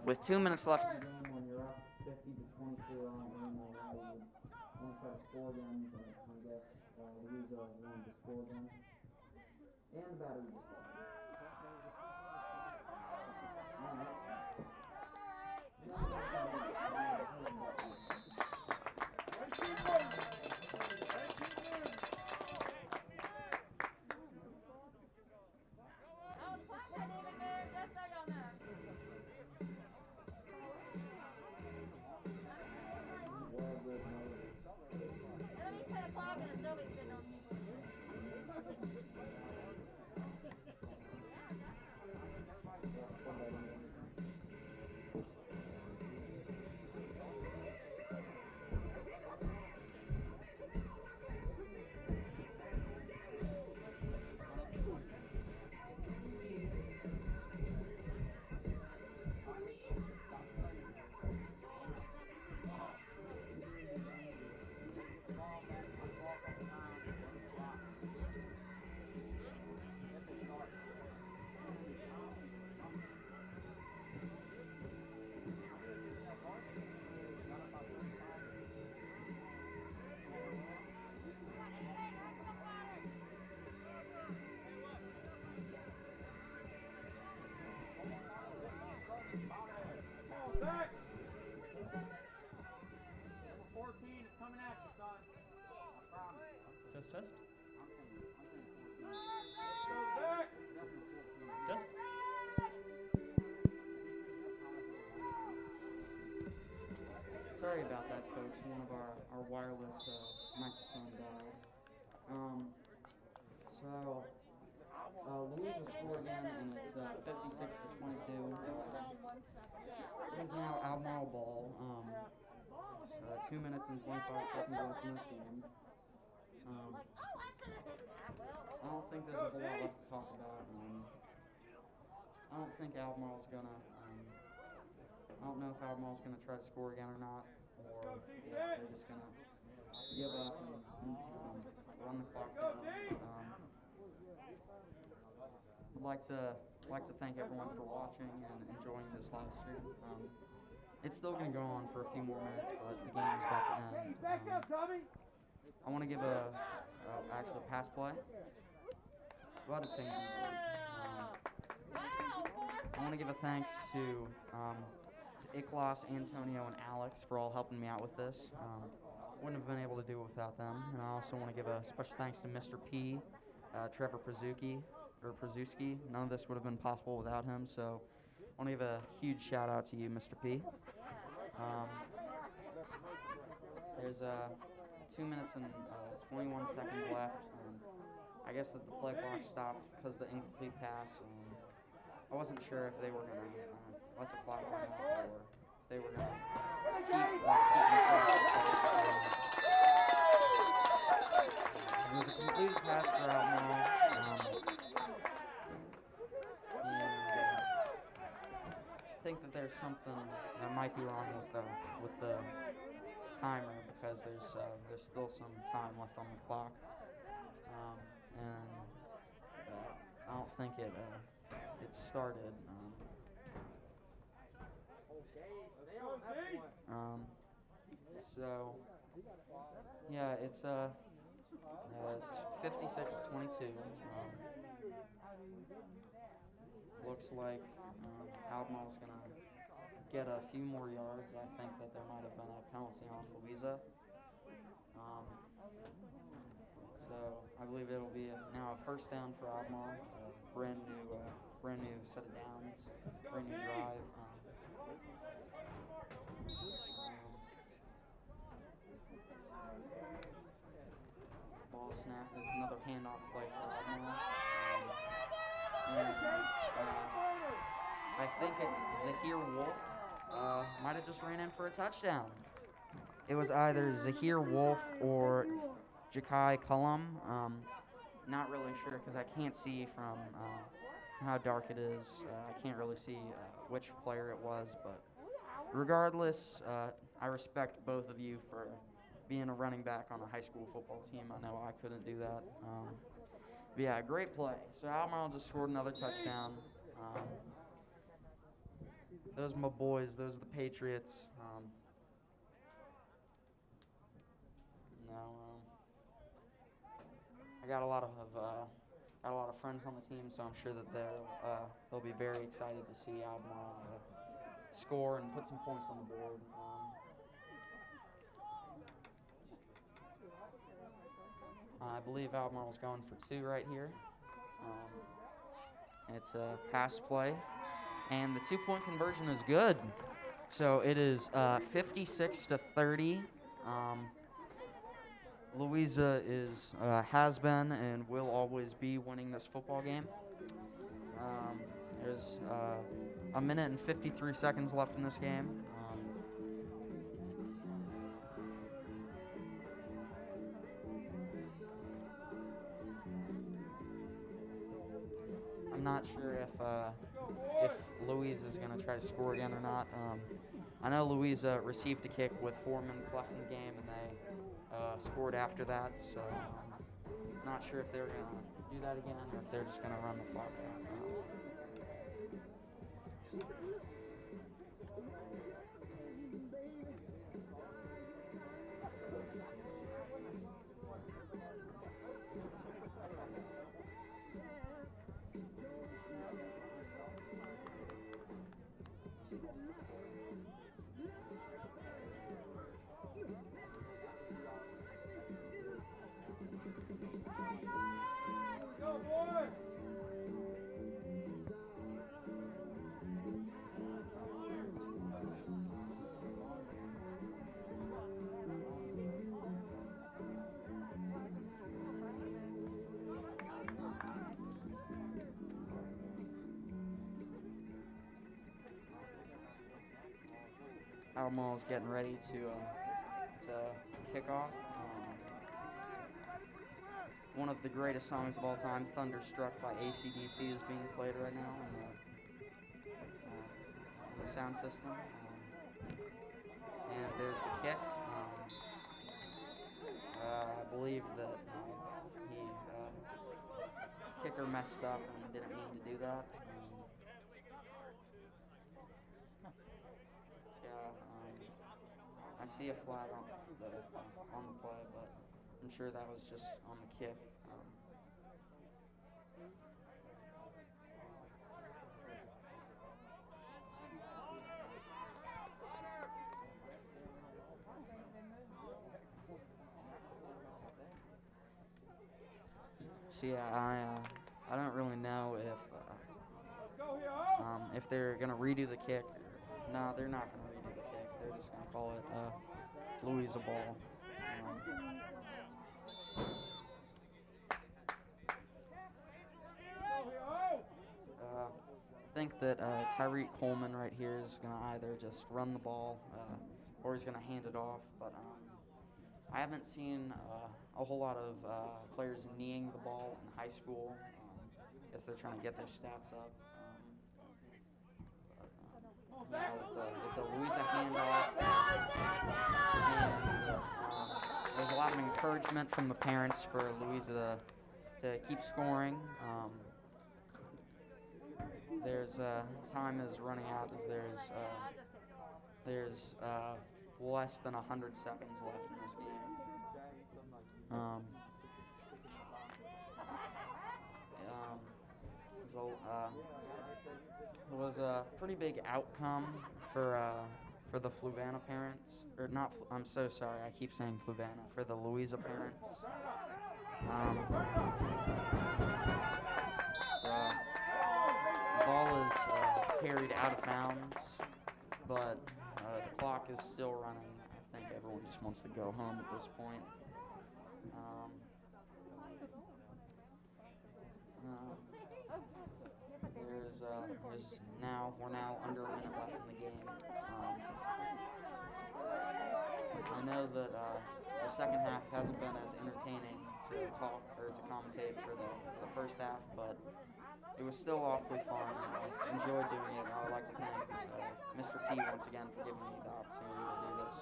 With 2 minutes left in the game, when you're up 50-22, I don't know how you want to try to score again, but I guess Louisa wanted to score again. And the battery just died. Back. Number 14 is coming at you, son. I promise. Test, test. Back. Test. Sorry about that, folks. One of our wireless microphone died. So Louisa scored again, and it's 56-22. It is now Albemarle ball. 2 minutes and 25 seconds left in this game. I don't think there's a whole lot left to talk about. I don't think Albemarle's gonna. I don't know if Albemarle's gonna try to score again or not, or if they're just gonna give up and run the clock down. I'd like to thank everyone for watching and enjoying this live stream. It's still going to go on for a few more minutes, but the game is about to end. I want to give actually a pass play. But it's incomplete. I want to give a thanks to Iklas, Antonio, and Alex for all helping me out with this. Wouldn't have been able to do it without them. And I also want to give a special thanks to Mr. P, Trevor Przuski. None of this would have been possible without him, so I want to give a huge shout out to you, Mr. P. There's 2 minutes and 21 seconds left. I guess that the play clock stopped because of the incomplete pass. I wasn't sure if they were going to let the clock run out or if they were going to keep the clock. It was a complete pass for Albemarle. I think that there's something that might be wrong with the timer because there's still some time left on the clock, and I don't think it started. So yeah, it's 56-22. Looks like Albemarle's going to get a few more yards. I think that there might have been a penalty on Louisa. So I believe it'll be now a first down for Albemarle. Brand new set of downs, brand new drive. Ball snaps. It's another handoff play for Albemarle. I think it's Zahir Wolf. Might have just ran in for a touchdown. It was either Zahir Wolf or Jakai Cullum. Not really sure because I can't see from how dark it is. I can't really see which player it was, but regardless, I respect both of you for being a running back on a high school football team. I know I couldn't do that. But yeah, great play. So Albemarle just scored another touchdown. Those are my boys. Those are the Patriots. I got a lot of friends on the team, so I'm sure that they'll be very excited to see Albemarle score and put some points on the board. I believe Albemarle's going for 2 right here. It's a pass play, and the 2-point conversion is good. So it is 56-30. Louisa has been and will always be winning this football game. There's a minute and 53 seconds left in this game. I'm not sure if Louisa is going to try to score again or not. I know Louisa received a kick with 4 minutes left in the game, and they scored after that, so not sure if they're going to do that again or if they're just going to run the clock out. Albemarle is getting ready to kick off. One of the greatest songs of all time, "Thunderstruck" by AC/DC, is being played right now on the sound system. And there's the kick. I believe that the kicker messed up and didn't mean to do that. I see a flag on the play, but I'm sure that was just on the kick. So yeah, I don't really know if they're gonna redo the kick. No, they're not gonna redo the kick. They're just gonna call it Louisa ball. I think that Tyreek Coleman right here is gonna either just run the ball or he's gonna hand it off. But I haven't seen a whole lot of players kneeing the ball in high school. I guess they're trying to get their stats up. It's a Louisa handoff, and there's a lot of encouragement from the parents for Louisa to keep scoring. There's time is running out as there's less than 100 seconds left in this game. It was a pretty big outcome for the Fluvanna parents, or not. I'm so sorry, I keep saying Fluvanna, for the Louisa parents. The ball is carried out of bounds, but the clock is still running. I think everyone just wants to go home at this point. We're now under a minute left in the game. I know that the second half hasn't been as entertaining to talk or to commentate for the first half, but it was still awfully fun. I enjoyed doing it. I would like to thank Mr. P once again for giving me the opportunity to do this.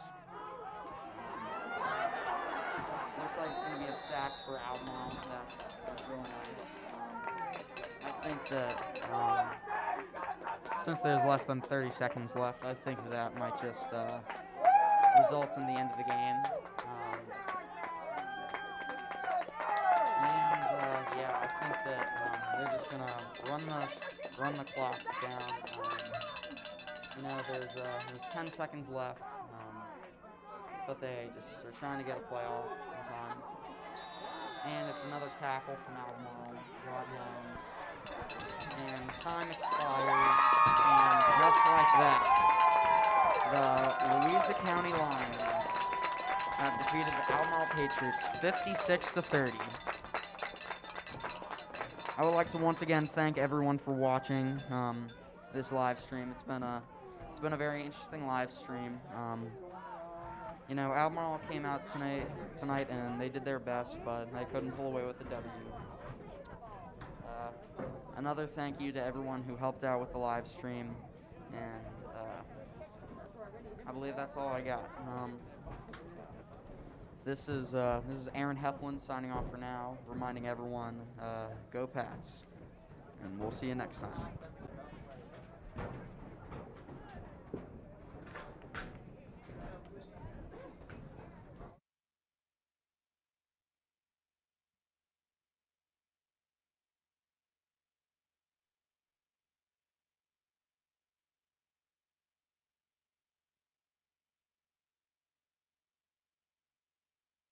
Looks like it's going to be a sack for Albemarle. That's real nice. I think that since there's less than 30 seconds left, I think that might just result in the end of the game. I think that they're just gonna run the clock down. There's 10 seconds left, but they're trying to get a play off in time. And it's another tackle from Albemarle. And time expires, and just like that, the Louisa County Lions have defeated the Albemarle Patriots 56-30. I would like to once again thank everyone for watching this live stream. It's been a very interesting live stream. Albemarle came out tonight and they did their best, but they couldn't pull away with the W. Another thank you to everyone who helped out with the live stream, and I believe that's all I got. This is Aaron Heflin signing off for now, reminding everyone, go Pats, and we'll see you next time.